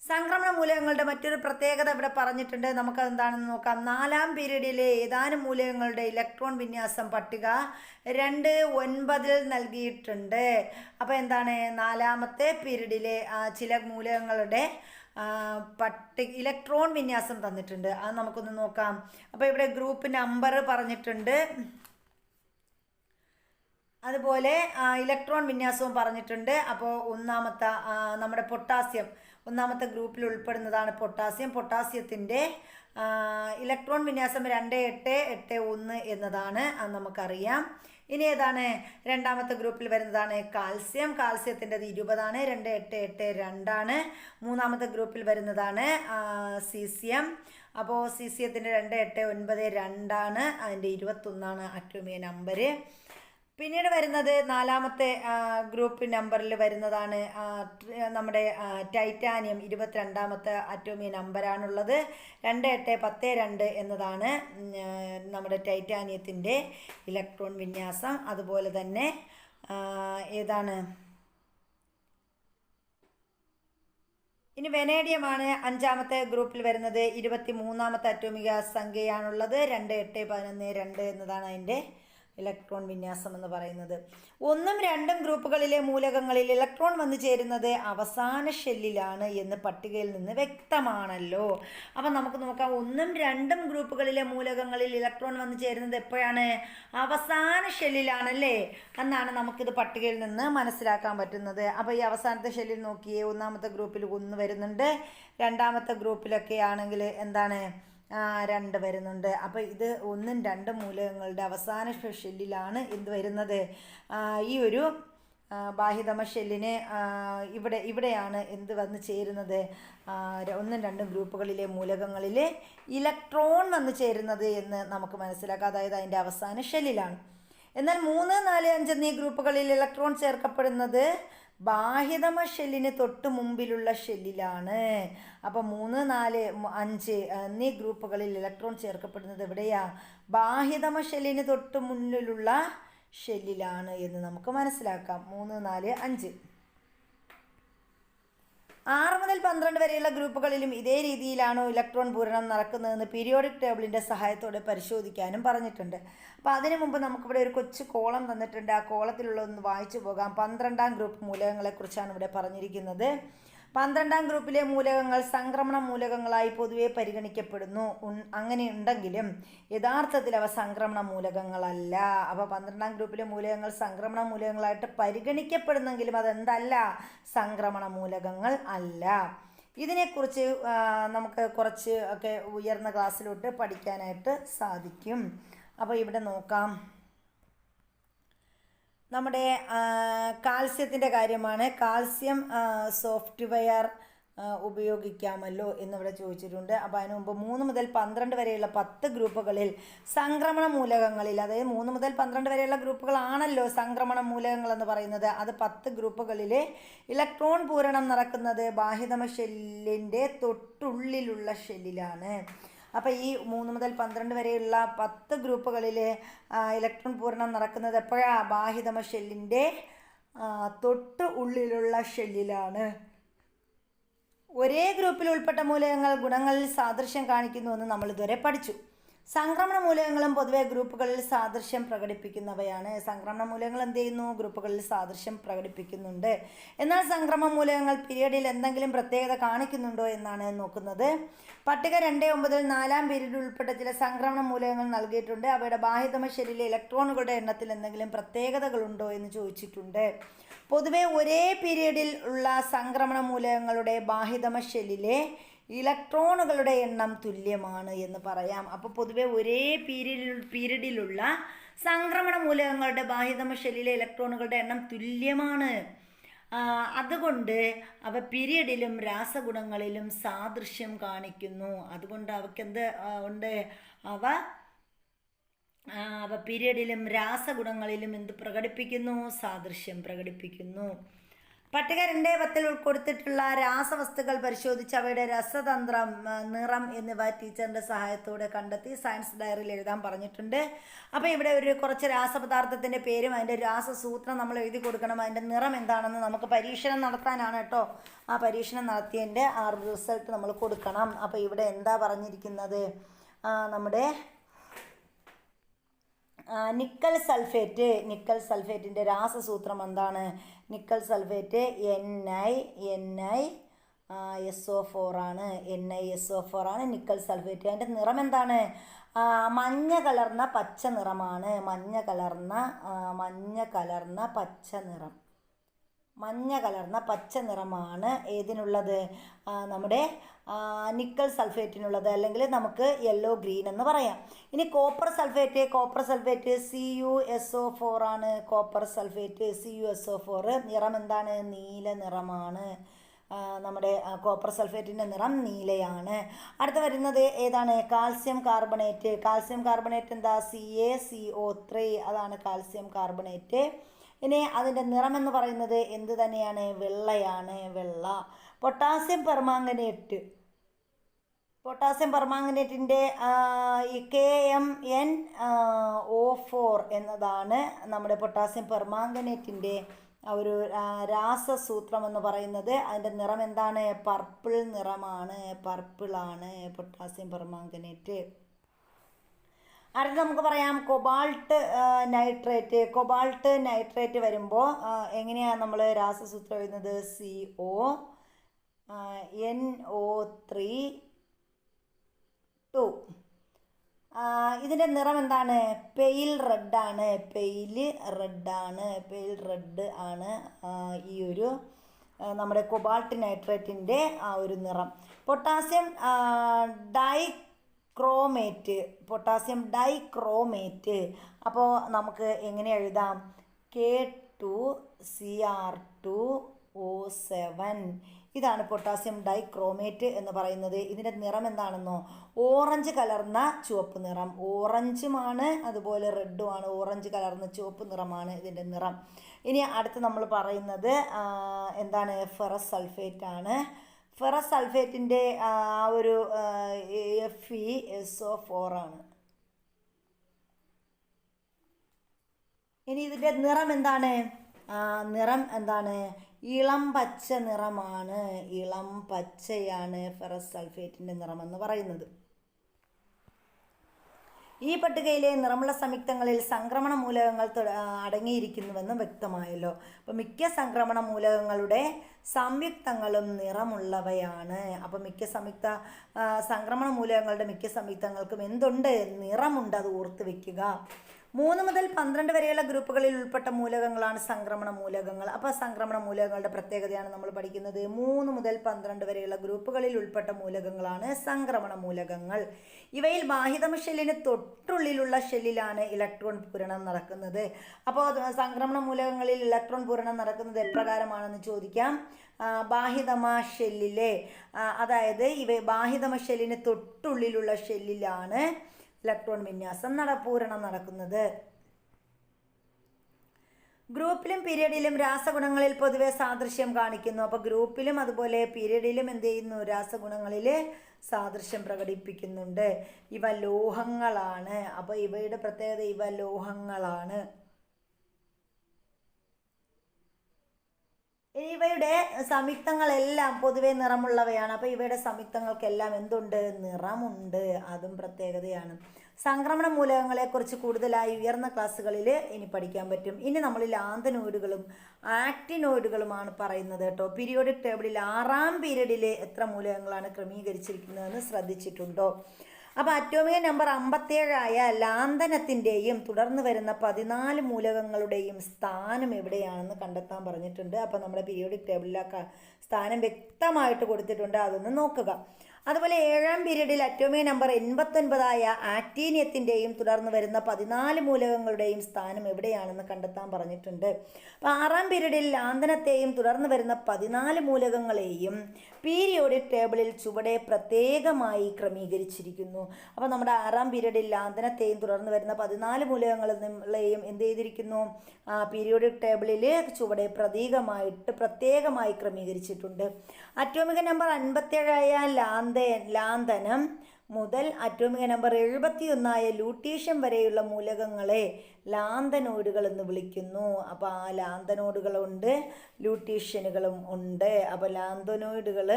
സംക്രമണ മൂലകങ്ങളുടെ മറ്റൊരു പ്രത്യേകത ഇവിടെ പറഞ്ഞിട്ടുണ്ട്. നമുക്കത് എന്താണെന്ന് നോക്കാം. 4-ാം പീരീഡിലെ ഏതാനും മൂലകങ്ങളുടെ ഇലക്ട്രോൺ വിന്യാസം പട്ടിക 2.9 നൽകിയിട്ടുണ്ട്. അപ്പോൾ എന്താണ്? 4-ാമത്തെ പീരീഡിലെ ചില മൂലകങ്ങളുടെ ഇലക്ട്രോൺ വിന്യാസം തന്നിട്ടുണ്ട്. അത് നമുക്കൊന്ന് നോക്കാം. അപ്പോൾ ഇവിടെ ഗ്രൂപ്പ് നമ്പർ പറഞ്ഞിട്ടുണ്ട്, അതുപോലെ ഇലക്ട്രോൺ വിന്യാസവും പറഞ്ഞിട്ടുണ്ട്. അപ്പോൾ ഒന്നാമത്തെ നമ്മുടെ പൊട്ടാസ്യം 1-ാമത്തെ ഗ്രൂപ്പിൽ ഉൾപ്പെടുന്നതാണ് പൊട്ടാസ്യം. പൊട്ടാസ്യത്തിൻ്റെ ഇലക്ട്രോൺ വിന്യാസം 2881 എന്നതാണ്. അത് നമുക്കറിയാം. ഇനി ഏതാണ്? 2-ാമത്തെ ഗ്രൂപ്പിൽ വരുന്നതാണ് കാൽസ്യം. കാൽസ്യത്തിൻ്റെത് 20ആണ്, 2882ആണ്. 3-ാമത്തെ ഗ്രൂപ്പിൽ വരുന്നതാണ് സീസിയം. അപ്പോൾ സീസിയത്തിൻ്റെ 2892ആണ്, അതിൻ്റെ 21ആണ് അറ്റോമിക നമ്പർ. പിന്നീട് വരുന്നത് 4-ാമത്തെ ഗ്രൂപ്പ് നമ്പറിൽ വരുന്നതാണ് നമ്മുടെ ടൈറ്റാനിയം. 22-ാമത്തെ അറ്റോമിക നമ്പറാണുള്ളത്. 2812 എന്നതാണ് നമ്മുടെ ടൈറ്റാനിയത്തിൻ്റെ ഇലക്ട്രോൺ വിന്യാസം. അതുപോലെ തന്നെ ഏതാണ്? ഇനി വെനേഡിയമാണ് 5-ാമത്തെ ഗ്രൂപ്പിൽ വരുന്നത്. 23-ാമത്തെ അറ്റോമിക സംഖ്യയാണുള്ളത്. 2811 എന്നതാണ് അതിൻ്റെ ഇലക്ട്രോൺ വിന്യാസം എന്ന് പറയുന്നത്. 1ഉം 2ഉം ഗ്രൂപ്പുകളിലെ മൂലകങ്ങളിൽ ഇലക്ട്രോൺ വന്നു ചേരുന്നത് അവസാന ഷെല്ലിലാണ് എന്ന് പട്ടികയിൽ നിന്ന് വ്യക്തമാണല്ലോ. അപ്പം നമുക്ക് നോക്കാം. 1ഉം 2ഉം ഗ്രൂപ്പുകളിലെ മൂലകങ്ങളിൽ ഇലക്ട്രോൺ വന്നു ചേരുന്നത് എപ്പോഴാണ്? അവസാന ഷെല്ലിലാണല്ലേ എന്നാണ് നമുക്കിത് പട്ടികയിൽ നിന്ന് മനസ്സിലാക്കാൻ പറ്റുന്നത്. അപ്പോൾ ഈ അവസാനത്തെ ഷെല്ലിൽ നോക്കിയേ, 1-ാമത്തെ ഗ്രൂപ്പിൽ 1 വരുന്നുണ്ട്, 2-ാമത്തെ ഗ്രൂപ്പിലൊക്കെ ആണെങ്കിൽ എന്താണ് 2 വരുന്നുണ്ട്. അപ്പോൾ ഇത് 1ഉം 2ഉം മൂലകങ്ങളുടെ അവസാന ഷെല്ലിലാണ് എന്ത് വരുന്നത്? ഈ ഒരു ബാഹ്യതമ ഷെല്ലിന് ഇവിടെയാണ് എന്ത് വന്ന് ചേരുന്നത്? 1ഉം 2ഉം ഗ്രൂപ്പുകളിലെ മൂലകങ്ങളിൽ ഇലക്ട്രോൺ വന്ന് ചേരുന്നത് എന്ന് നമുക്ക് മനസ്സിലാക്കാം. അതായത് അതിൻ്റെ അവസാന ഷെല്ലിലാണ്. എന്നാൽ 3, 4, 5 എന്നീ ഗ്രൂപ്പുകളിൽ ഇലക്ട്രോൺ ചേർക്കപ്പെടുന്നത് ബാഹ്യതമ ഷെല്ലിന് തൊട്ട് മുമ്പിലുള്ള ഷെല്ലിലാണ്. അപ്പോൾ 3, 4, 5 എന്നീ ഗ്രൂപ്പുകളിൽ ഇലക്ട്രോൺ ചേർക്കപ്പെടുന്നത് എവിടെയാ? ബാഹ്യതമ ഷെല്ലിന് തൊട്ട് മുന്നിലുള്ള ഷെല്ലിലാണ് എന്ന് നമുക്ക് മനസ്സിലാക്കാം. 3, 4, 5. 6 മുതൽ 12 വരെയുള്ള ഗ്രൂപ്പുകളിലും ഇതേ രീതിയിലാണോ ഇലക്ട്രോൺ പൂരണം നടക്കുന്നതെന്ന് പീരിയോഡിക് ടേബിളിൻ്റെ സഹായത്തോടെ പരിശോധിക്കാനും പറഞ്ഞിട്ടുണ്ട്. അപ്പോൾ അതിനു മുമ്പ് നമുക്കിവിടെ ഒരു കൊച്ചു കോളം തന്നിട്ടുണ്ട്. ആ കോളത്തിലുള്ളതൊന്ന് വായിച്ചു പോകാം. 12-ാം ഗ്രൂപ്പ് മൂലകങ്ങളെക്കുറിച്ചാണ് ഇവിടെ പറഞ്ഞിരിക്കുന്നത്. 12-ാം ഗ്രൂപ്പിലെ മൂലകങ്ങൾ സംക്രമണ മൂലകങ്ങളായി പൊതുവെ പരിഗണിക്കപ്പെടുന്നു. അങ്ങനെ ഉണ്ടെങ്കിലും യഥാർത്ഥത്തിൽ അവ സംക്രമണ മൂലകങ്ങളല്ല. അപ്പോൾ 12-ാം ഗ്രൂപ്പിലെ മൂലകങ്ങൾ സംക്രമണ മൂലകങ്ങളായിട്ട് പരിഗണിക്കപ്പെടുന്നെങ്കിലും അതെന്തല്ല? സംക്രമണ മൂലകങ്ങൾ അല്ല. ഇതിനെക്കുറിച്ച് നമുക്ക് കുറച്ച് ഒക്കെ ഉയർന്ന ക്ലാസ്സിലോട്ട് പഠിക്കാനായിട്ട് സാധിക്കും. അപ്പോൾ ഇവിടെ നോക്കാം, നമ്മുടെ കാൽസ്യത്തിൻ്റെ കാര്യമാണ്. കാൽസ്യം സോഫ്റ്റ്വെയർ ഉപയോഗിക്കാമല്ലോ എന്നിവിടെ ചോദിച്ചിട്ടുണ്ട്. അപ്പോൾ അതിന് മുമ്പ് 3 മുതൽ 12 വരെയുള്ള 10 ഗ്രൂപ്പുകളിൽ സംക്രമണ മൂലകങ്ങളിൽ, അതായത് 3 മുതൽ 12 വരെയുള്ള ഗ്രൂപ്പുകളാണല്ലോ സംക്രമണ മൂലകങ്ങൾ എന്ന് പറയുന്നത്. അത് 10 ഗ്രൂപ്പുകളിൽ ഇലക്ട്രോൺ പൂരണം നടക്കുന്നത് ബാഹ്യതമ ഷെല്ലിൻ്റെ തൊട്ടുള്ളിലുള്ള ഷെല്ലിലാണ്. അപ്പോൾ ഈ 3 മുതൽ 12 വരെയുള്ള 10 ഗ്രൂപ്പുകളിൽ ഇലക്ട്രോൺ പൂരണം നടക്കുന്നത് എപ്പോഴാണ്? ബാഹ്യതമ ഷെല്ലിൻ്റെ തൊട്ട് ഉള്ളിലുള്ള ഷെല്ലിലാണ്. ഒരേ ഗ്രൂപ്പിൽ ഉൾപ്പെട്ട മൂലകങ്ങൾ ഗുണങ്ങളിൽ സാദൃശ്യം കാണിക്കുന്നുവെന്ന് നമ്മൾ ഇതുവരെ പഠിച്ചു. സംക്രമണ മൂലകങ്ങളും പൊതുവെ ഗ്രൂപ്പുകളിൽ സാദൃശ്യം പ്രകടിപ്പിക്കുന്നവയാണ്. സംക്രമണ മൂലകങ്ങൾ എന്ത് ചെയ്യുന്നു? ഗ്രൂപ്പുകളിൽ സാദൃശ്യം പ്രകടിപ്പിക്കുന്നുണ്ട്. എന്നാൽ സംക്രമണ മൂലകങ്ങൾ പീരിയഡിൽ എന്തെങ്കിലും പ്രത്യേകത കാണിക്കുന്നുണ്ടോ എന്നാണ് നോക്കുന്നത്. പട്ടിക 2.9 4-ാം പീരീഡിൽ ഉൾപ്പെട്ട ചില സംക്രമണ മൂലകങ്ങൾ നൽകിയിട്ടുണ്ട്. അവയുടെ ബാഹ്യതമ ഷെല്ലിലെ ഇലക്ട്രോണുകളുടെ എണ്ണത്തിൽ എന്തെങ്കിലും പ്രത്യേകതകളുണ്ടോ എന്ന് ചോദിച്ചിട്ടുണ്ട്. പൊതുവെ ഒരേ പീരിയഡിൽ ഉള്ള സംക്രമണ മൂലകങ്ങളുടെ ബാഹ്യതമ ഷെല്ലിലെ ഇലക്ട്രോണുകളുടെ എണ്ണം തുല്യമാണ് എന്ന് പറയാം. അപ്പോൾ പൊതുവെ ഒരേ പീരിയഡിലുള്ള സംക്രമണ മൂലകങ്ങളുടെ ബാഹ്യതമ ഷെല്ലിലെ ഇലക്ട്രോണുകളുടെ എണ്ണം തുല്യമാണ്. അതുകൊണ്ട് അവ പീരിയഡിലും രാസഗുണങ്ങളിലും സാദൃശ്യം കാണിക്കുന്നു. അതുകൊണ്ട് അവയ്ക്ക് എന്ത് ഉണ്ട്? അവ പീരിയഡിലും രാസഗുണങ്ങളിലും എന്ത് പ്രകടിപ്പിക്കുന്നു? സാദൃശ്യം പ്രകടിപ്പിക്കുന്നു. പട്ടിക 2.10 കൊടുത്തിട്ടുള്ള രാസവസ്തുക്കൾ പരിശോധിച്ച് അവയുടെ രസതന്ത്രം, നിറം എന്നിവ ടീച്ചറിൻ്റെ സഹായത്തോടെ കണ്ടെത്തി സയൻസ് ഡയറിയിൽ എഴുതാൻ പറഞ്ഞിട്ടുണ്ട്. അപ്പോൾ ഇവിടെ കുറച്ച് രാസപദാർത്ഥത്തിൻ്റെ പേരും അതിൻ്റെ രാസസൂത്രം നമ്മൾ എഴുതി കൊടുക്കണം. അതിൻ്റെ നിറം എന്താണെന്ന് നമുക്ക് പരീക്ഷണം നടത്താനാണ് കേട്ടോ. ആ പരീക്ഷണം നടത്തിയതിൻ്റെ റിസൾട്ട് നമ്മൾ കൊടുക്കണം. അപ്പോൾ ഇവിടെ എന്താ പറഞ്ഞിരിക്കുന്നത്? നമ്മുടെ നിക്കൽ സൾഫേറ്റിൻ്റെ രാസസൂത്രം എന്താണ്? നിക്കൽ സൾഫേറ്റ് NiSO4 ആണ്. NiSO4 ആണ് നിക്കൽ സൾഫേറ്റ്. അതിൻ്റെ നിറം എന്താണ്? മഞ്ഞ കലർന്ന പച്ച നിറമാണ്. മഞ്ഞ കലർന്ന പച്ച നിറമാണ് ഏതിനുള്ളത്? നമ്മുടെ നിക്കൽ സൾഫേറ്റിനുള്ളത്, അല്ലെങ്കിൽ നമുക്ക് യെല്ലോ ഗ്രീൻ എന്ന് പറയാം. ഇനി കോപ്പർ സൾഫേറ്റ് CuSO4 ആണ്. കോപ്പർ സൾഫേറ്റ് CuSO4 നിറം എന്താണ്? നീല നിറമാണ്. നമ്മുടെ കോപ്പർ സൾഫേറ്റിൻ്റെ നിറം നീലയാണ്. അടുത്ത് വരുന്നത് ഏതാണ്? കാൽസ്യം കാർബണേറ്റ് എന്താ? CaCO3 അതാണ് കാൽസ്യം കാർബണേറ്റ്. ഇനി അതിൻ്റെ നിറം എന്ന് പറയുന്നത് എന്ത് തന്നെയാണ്? വെള്ളയാണ്, വെള്ള. പൊട്ടാസ്യം പെർമാംഗനേറ്റിൻ്റെ KMnO4 എന്നതാണ് നമ്മുടെ പൊട്ടാസ്യം പെർമാംഗനേറ്റിൻ്റെ ഒരു രാസസൂത്രം എന്ന് പറയുന്നത്. അതിൻ്റെ നിറം എന്താണ്? പർപ്പിൾ നിറമാണ്. പർപ്പിളാണ് പൊട്ടാസ്യം പെർമാംഗനേറ്റ്. അടുത്ത് നമുക്ക് പറയാം കൊബാൾട്ട് നൈട്രേറ്റ് വരുമ്പോൾ എങ്ങനെയാണ് നമ്മൾ രാസസൂത്രം എഴുതുന്നത്? CONO3 ഇതിൻ്റെ നിറം എന്താണ്? പെയിൽ റെഡ് ആണ് ഈ ഒരു നമ്മുടെ കൊബാൾട്ട് നൈട്രേറ്റിൻ്റെ ആ ഒരു നിറം. പൊട്ടാസ്യം ഡൈക്രോമേറ്റ് അപ്പോൾ നമുക്ക് എങ്ങനെ എഴുതാം? K2Cr2O7 ഇതാണ് പൊട്ടാസ്യം ഡൈക്രോമേറ്റ് എന്ന് പറയുന്നത്. ഇതിൻ്റെ നിറം എന്താണെന്നോ? ഓറഞ്ച് കലർന്ന ചുവപ്പ് നിറം. ഓറഞ്ചുമാണ്, അതുപോലെ റെഡുമാണ്. ഓറഞ്ച് കലർന്ന ചുവപ്പ് നിറമാണ് ഇതിൻ്റെ നിറം. ഇനി അടുത്ത് നമ്മൾ പറയുന്നത് എന്താണ്? ഫെറസ് സൾഫേറ്റ് ആണ്. ഫെറസ് സൾഫേറ്റിൻ്റെ ഒരു FeSO4 ആണ്. ഇനി ഇതിൻ്റെ നിറം എന്താണ്? ഇളം പച്ച നിറമാണ്. ഇളം പച്ചയാണ് ഫെറസ് സൾഫേറ്റിൻ്റെ നിറം എന്ന് പറയുന്നത്. ഈ പട്ടികയിലെ നിറമുള്ള സംയുക്തങ്ങളിൽ സംക്രമണ മൂലകങ്ങൾ അടങ്ങിയിരിക്കുന്നുവെന്ന് വ്യക്തമായല്ലോ. അപ്പോൾ മിക്ക സംക്രമണ മൂലകങ്ങളുടെ സംയുക്തങ്ങളും നിറമുള്ളവയാണ്. അപ്പോൾ സംക്രമണ മൂലകങ്ങളുടെ മിക്ക സംയുക്തങ്ങൾക്കും എന്തുണ്ട്? നിറമുണ്ട്. അത് ഓർത്ത് വെക്കുക. 3 മുതൽ 12 വരെയുള്ള ഗ്രൂപ്പുകളിൽ ഉൾപ്പെട്ട മൂലകങ്ങളാണ് സംക്രമണ മൂലകങ്ങൾ. അപ്പോൾ സംക്രമണ മൂലകങ്ങളുടെ പ്രത്യേകതയാണ് നമ്മൾ പഠിക്കുന്നത്. 3 മുതൽ 12 വരെയുള്ള ഗ്രൂപ്പുകളിൽ ഉൾപ്പെട്ട മൂലകങ്ങളാണ് സംക്രമണ മൂലകങ്ങൾ. ഇവയിൽ ബാഹ്യതമ ഷെല്ലിന് തൊട്ടുള്ളിലുള്ള ഷെല്ലിലാണ് ഇലക്ട്രോൺ പൂരണം നടക്കുന്നത്. അപ്പോൾ സംക്രമണ മൂലകങ്ങളിൽ ഇലക്ട്രോൺ പൂരണം നടക്കുന്നത് എപ്രകാരമാണെന്ന് ചോദിക്കാം. ബാഹ്യതമ ഷെല്ലിലെ, അതായത് ബാഹ്യതമ ഷെല്ലിന് തൊട്ടുള്ളിലുള്ള ഷെല്ലിലാണ് ഇലക്ട്രോൺ വിന്യാസം പൂരണം നടക്കുന്നത്. ഗ്രൂപ്പിലും പീരിയഡിലും രാസഗുണങ്ങളിൽ പൊതുവെ സാദൃശ്യം കാണിക്കുന്നു. അപ്പോൾ ഗ്രൂപ്പിലും അതുപോലെ പീരിയഡിലും എന്ത് ചെയ്യുന്നു? രാസഗുണങ്ങളിൽ സാദൃശ്യം പ്രകടിപ്പിക്കുന്നുണ്ട്. ഇവ ലോഹങ്ങളാണ്. അപ്പോൾ ഇവയുടെ പ്രത്യേകത ഇവ ലോഹങ്ങളാണ്. ഇവയുടെ സംയുക്തങ്ങളെല്ലാം പൊതുവെ നിറമുള്ളവയാണ്. അപ്പോൾ ഇവയുടെ സംയുക്തങ്ങൾക്കെല്ലാം എന്തുണ്ട്? നിറമുണ്ട്. അതും പ്രത്യേകതയാണ്. സംക്രമണ മൂലകങ്ങളെക്കുറിച്ച് കൂടുതലായി ഉയർന്ന ക്ലാസ്സുകളിൽ ഇനി പഠിക്കാൻ പറ്റും. ഇനി നമ്മൾ ലാന്തനോയിഡുകളും ആക്റ്റിനോയിഡുകളുമാണ് പറയുന്നത് കേട്ടോ. പീരിയോഡിക് ടേബിളിൽ 6ാം പീരീഡിൽ എത്ര മൂലകങ്ങളാണ് ക്രമീകരിച്ചിരിക്കുന്നതെന്ന് ശ്രദ്ധിച്ചിട്ടുണ്ടോ? അപ്പോൾ അറ്റോമിക നമ്പർ 57 ലാന്തനത്തിൻ്റെയും തുടർന്ന് വരുന്ന 14 മൂലകങ്ങളുടെയും സ്ഥാനം എവിടെയാണെന്ന് കണ്ടെത്താൻ പറഞ്ഞിട്ടുണ്ട്. അപ്പോൾ നമ്മുടെ പീരിയോഡിക് ടേബിളിൽ സ്ഥാനം വ്യക്തമായിട്ട് കൊടുത്തിട്ടുണ്ട്. അതൊന്ന് നോക്കുക. അതുപോലെ 7ാം പീരീഡിൽ അറ്റോമിക നമ്പർ 89 ആക്ടീനിയത്തിൻ്റെയും തുടർന്ന് വരുന്ന 14 മൂലകങ്ങളുടെയും സ്ഥാനം എവിടെയാണെന്ന് കണ്ടെത്താൻ പറഞ്ഞിട്ടുണ്ട്. അപ്പോൾ 6ാം പീരീഡിൽ ലാന്തനത്തെയും തുടർന്ന് വരുന്ന 14 മൂലകങ്ങളെയും പീരിയോഡിക് ടേബിളിൽ ചുവടെ പ്രത്യേകമായി ക്രമീകരിച്ചിരിക്കുന്നു. അപ്പോൾ നമ്മുടെ 6ാം പീരീഡിൽ ലാന്തനത്തെയും തുടർന്ന് വരുന്ന 14 മൂലകങ്ങളെയും എന്ത് ചെയ്തിരിക്കുന്നു? പീരിയോഡിക് ടേബിളിൽ ചുവടെ പ്രത്യേകമായി ക്രമീകരിച്ചിട്ടുണ്ട്. അറ്റോമിക നമ്പർ 57 ലാന്തനം മുതൽ അറ്റോമിക നമ്പർ 71 ലൂട്ടീഷ്യം വരെയുള്ള മൂലകങ്ങളെ ലാന്തനോയിഡുകൾ എന്ന് വിളിക്കുന്നു. അപ്പോൾ ആ ലാന്തനോയിഡുകളുണ്ട്, ലൂട്ടീഷ്യനുകളും ഉണ്ട്. അപ്പോൾ ലാന്തനോയിഡുകൾ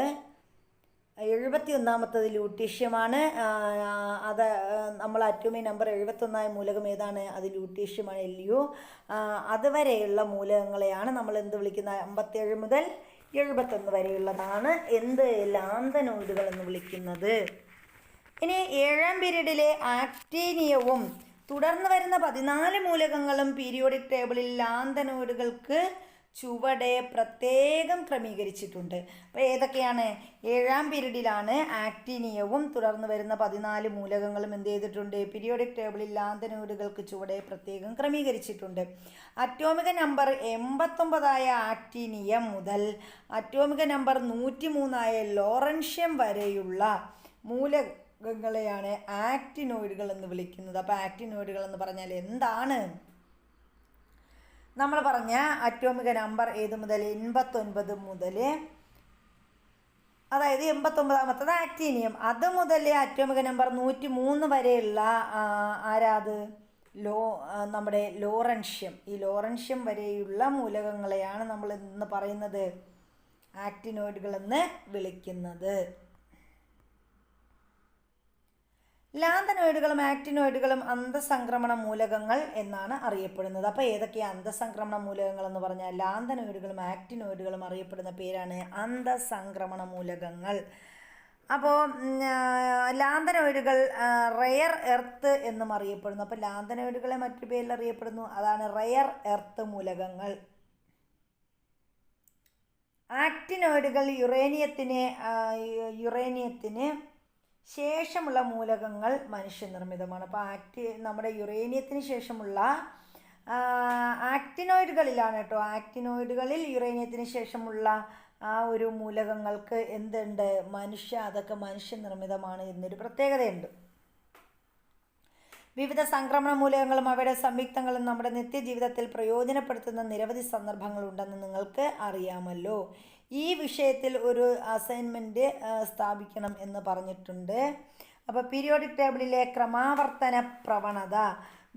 71ാമത്തത് ലൂട്ടീഷ്യമാണ്. അത് നമ്മൾ അറ്റോമിക് നമ്പർ 71 മൂലകം ഏതാണ്? അത് ലൂട്ടീഷ്യമാണ്, LU. അതുവരെയുള്ള മൂലകങ്ങളെയാണ് നമ്മൾ എന്ത് വിളിക്കുന്നത്? 57 മുതൽ 71 വരെയുള്ളതാണ് എന്ത്? ലാന്തനോയിഡുകൾ എന്ന് വിളിക്കുന്നത്. ഇനി 7ാം പീരീഡിലെ ആക്ടീനിയവും തുടർന്ന് വരുന്ന 14 മൂലകങ്ങളും പീരിയോഡിക് ടേബിളിൽ ലാന്തനോയിഡുകൾക്ക് ചുവടെ പ്രത്യേകം ക്രമീകരിച്ചിട്ടുണ്ട്. അപ്പോൾ ഏതൊക്കെയാണ്? 7ാം പീരീഡിലാണ് ആക്ടീനിയവും തുടർന്ന് വരുന്ന 14 മൂലകങ്ങളും എന്ത് ചെയ്തിട്ടുണ്ട്? പീരിയോഡിക് ടേബിളിൽ ലാന്തനോയിഡുകൾക്ക് ചുവടെ പ്രത്യേകം ക്രമീകരിച്ചിട്ടുണ്ട്. അറ്റോമിക നമ്പർ 89 ആക്ടീനിയം മുതൽ അറ്റോമിക നമ്പർ 103 ലോറൻഷ്യം വരെയുള്ള മൂലകങ്ങളെയാണ് ആക്ടിനോയിഡുകൾ എന്ന് വിളിക്കുന്നത്. അപ്പോൾ ആക്ടിനോയിഡുകൾ എന്ന് പറഞ്ഞാൽ എന്താണ്? നമ്മൾ പറഞ്ഞ അറ്റോമിക നമ്പർ ഏത് മുതൽ? 89 മുതൽ, അതായത് 89ാമത്തത് ആക്ടീനിയം. അത് മുതൽ അറ്റോമിക നമ്പർ 103 വരെയുള്ള ആരാത്? നമ്മുടെ ലോറൻഷ്യം. ഈ ലോറൻഷ്യം വരെയുള്ള മൂലകങ്ങളെയാണ് നമ്മൾ എന്ന് പറയുന്നത് ആക്ടിനോയിഡുകൾ എന്ന് വിളിക്കുന്നത്. ലാന്തനോയിഡുകളും ആക്ടിനോയിഡുകളും അന്തഃസംക്രമണ മൂലകങ്ങൾ എന്നാണ് അറിയപ്പെടുന്നത്. അപ്പോൾ ഏതൊക്കെയാണ് അന്തഃസംക്രമണ മൂലകങ്ങൾ എന്ന് പറഞ്ഞാൽ? ലാന്തനോയിഡുകളും ആക്ടിനോയിഡുകളും അറിയപ്പെടുന്ന പേരാണ് അന്തഃസംക്രമണ മൂലകങ്ങൾ. അപ്പോൾ ലാന്തനോയിഡുകൾ റെയർ എർത്ത് എന്നും അറിയപ്പെടുന്നു. അപ്പോൾ ലാന്തനോയിഡുകളെ മറ്റൊരു പേരിൽ അറിയപ്പെടുന്നു, അതാണ് റെയർ എർത്ത് മൂലകങ്ങൾ. ആക്ടിനോയിഡുകൾ യുറേനിയത്തിന് ശേഷമുള്ള മൂലകങ്ങൾ മനുഷ്യനിർമ്മിതമാണ്. അപ്പോൾ നമ്മുടെ യുറേനിയത്തിന് ശേഷമുള്ള ആക്ടിനോയിഡുകളിലാണ് കേട്ടോ. ആക്ടിനോയിഡുകളിൽ യുറേനിയത്തിന് ശേഷമുള്ള ആ ഒരു മൂലകങ്ങൾക്ക് എന്തുണ്ട്? അതൊക്കെ മനുഷ്യനിർമ്മിതമാണ് എന്നൊരു പ്രത്യേകതയുണ്ട്. വിവിധ സംക്രമണ മൂലകങ്ങളും അവയുടെ സംയുക്തങ്ങളും നമ്മുടെ നിത്യജീവിതത്തിൽ പ്രയോജനപ്പെടുത്തുന്ന നിരവധി സന്ദർഭങ്ങളുണ്ടെന്ന് നിങ്ങൾക്ക് അറിയാമല്ലോ. ഈ വിഷയത്തിൽ ഒരു അസൈൻമെൻറ്റ് സ്ഥാപിക്കണം എന്ന് പറഞ്ഞിട്ടുണ്ട്. അപ്പോൾ പീരിയോഡിക് ടേബിളിലെ ക്രമാവർത്തന പ്രവണത,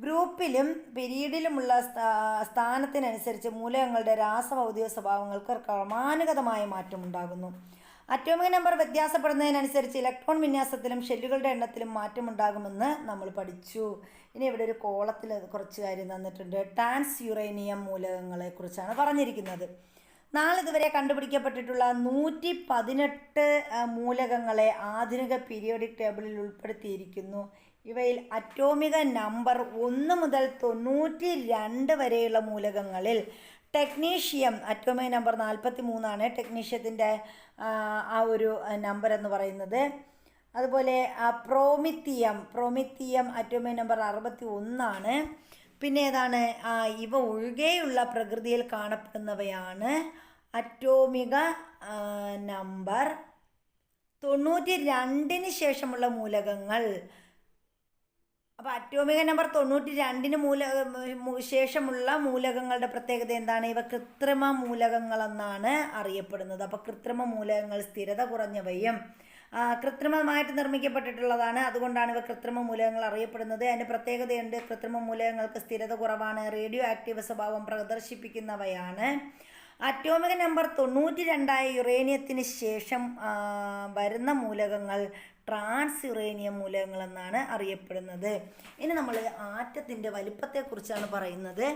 ഗ്രൂപ്പിലും പീരീഡിലുമുള്ള സ്ഥാനത്തിനനുസരിച്ച് മൂലകങ്ങളുടെ രാസഭൗതിക സ്വഭാവങ്ങൾക്ക് ക്രമാനുഗതമായ മാറ്റമുണ്ടാകുന്നു. അറ്റോമിക് നമ്പർ വ്യത്യാസപ്പെടുന്നതിനനുസരിച്ച് ഇലക്ട്രോൺ വിന്യാസത്തിലും ഷെല്ലുകളുടെ എണ്ണത്തിലും മാറ്റമുണ്ടാകുമെന്ന് നമ്മൾ പഠിച്ചു. ഇനി ഇവിടെ ഒരു കോളത്തിൽ കുറച്ച് കാര്യം തന്നിട്ടുണ്ട്. ട്രാൻസ് യുറേനിയം മൂലകങ്ങളെക്കുറിച്ചാണ് പറഞ്ഞിരിക്കുന്നത്. നാളിതുവരെ കണ്ടുപിടിക്കപ്പെട്ടിട്ടുള്ള 118 മൂലകങ്ങളെ ആധുനിക പീരിയോഡിക് ടേബിളിൽ ഉൾപ്പെടുത്തിയിരിക്കുന്നു. ഇവയിൽ അറ്റോമിക നമ്പർ 1 മുതൽ 92 വരെയുള്ള മൂലകങ്ങളിൽ ടെക്നീഷ്യം അറ്റോമിക നമ്പർ 43 ടെക്നീഷ്യത്തിൻ്റെ ആ ഒരു നമ്പർ എന്ന് പറയുന്നത്. അതുപോലെ പ്രോമിത്തിയം അറ്റോമിക നമ്പർ 61. പിന്നെ ഏതാണ്? ഇവ ഒഴികെയുള്ള പ്രകൃതിയിൽ കാണപ്പെടുന്നവയാണ് അറ്റോമിക നമ്പർ 92 ശേഷമുള്ള മൂലകങ്ങൾ. അപ്പോൾ അറ്റോമിക നമ്പർ 92 ശേഷമുള്ള മൂലകങ്ങളുടെ പ്രത്യേകത എന്താണ്? ഇവ കൃത്രിമ മൂലകങ്ങളെന്നാണ് അറിയപ്പെടുന്നത്. അപ്പോൾ കൃത്രിമ മൂലകങ്ങൾ സ്ഥിരത കുറഞ്ഞവയും കൃത്രിമമായിട്ട് നിർമ്മിക്കപ്പെട്ടിട്ടുള്ളതാണ്. അതുകൊണ്ടാണ് ഇവ കൃത്രിമ മൂലകങ്ങൾ അറിയപ്പെടുന്നത്. അതിൻ്റെ പ്രത്യേകതയുണ്ട്. കൃത്രിമ മൂലകങ്ങൾക്ക് സ്ഥിരത കുറവാണ്, റേഡിയോ ആക്റ്റീവ് സ്വഭാവം പ്രദർശിപ്പിക്കുന്നവയാണ്. അറ്റോമിക നമ്പർ 92 യുറേനിയത്തിന് ശേഷം വരുന്ന മൂലകങ്ങൾ ട്രാൻസ് യുറേനിയം മൂലകങ്ങളെന്നാണ് അറിയപ്പെടുന്നത്. ഇനി നമ്മൾ ആറ്റത്തിൻ്റെ വലിപ്പത്തെക്കുറിച്ചാണ് പറയുന്നത്.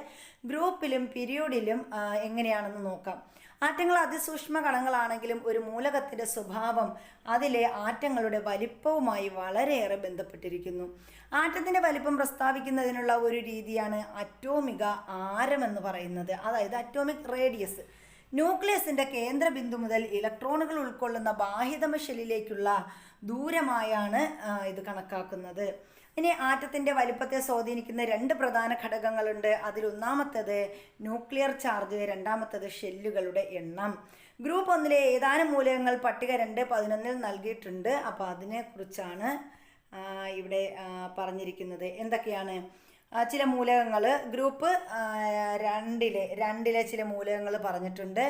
ഗ്രൂപ്പിലും പീരിയോഡിലും എങ്ങനെയാണെന്ന് നോക്കാം. ആറ്റങ്ങൾ അതിസൂക്ഷ്മ കണങ്ങളാണെങ്കിലും ഒരു മൂലകത്തിൻ്റെ സ്വഭാവം അതിലെ ആറ്റങ്ങളുടെ വലിപ്പവുമായി വളരെയേറെ ബന്ധപ്പെട്ടിരിക്കുന്നു. ആറ്റത്തിൻ്റെ വലിപ്പം പ്രസ്താവിക്കുന്നതിനുള്ള ഒരു രീതിയാണ് അറ്റോമിക ആരം എന്ന് പറയുന്നത്, അതായത് അറ്റോമിക് റേഡിയസ്. ന്യൂക്ലിയസിൻ്റെ കേന്ദ്രബിന്ദു മുതൽ ഇലക്ട്രോണുകൾ ഉൾക്കൊള്ളുന്ന ബാഹ്യതമ ഷെല്ലിലേക്കുള്ള ദൂരമായാണ് ഇത് കണക്കാക്കുന്നത്. ഇനി ആറ്റത്തിൻ്റെ വലിപ്പത്തെ സ്വാധീനിക്കുന്ന 2 പ്രധാന ഘടകങ്ങളുണ്ട്. അതിലൊന്നാമത്തേത് ന്യൂക്ലിയർ ചാർജ്, രണ്ടാമത്തേത് ഷെല്ലുകളുടെ എണ്ണം. ഗ്രൂപ്പ് 1 ഏതാനും മൂലകങ്ങൾ പട്ടിക 2.11 നൽകിയിട്ടുണ്ട്. അപ്പോൾ അതിനെക്കുറിച്ചാണ് ഇവിടെ പറഞ്ഞിരിക്കുന്നത്. എന്തൊക്കെയാണ്? ചില മൂലകങ്ങൾ ഗ്രൂപ്പ് 2 ചില മൂലകങ്ങൾ പറഞ്ഞിട്ടുണ്ട്.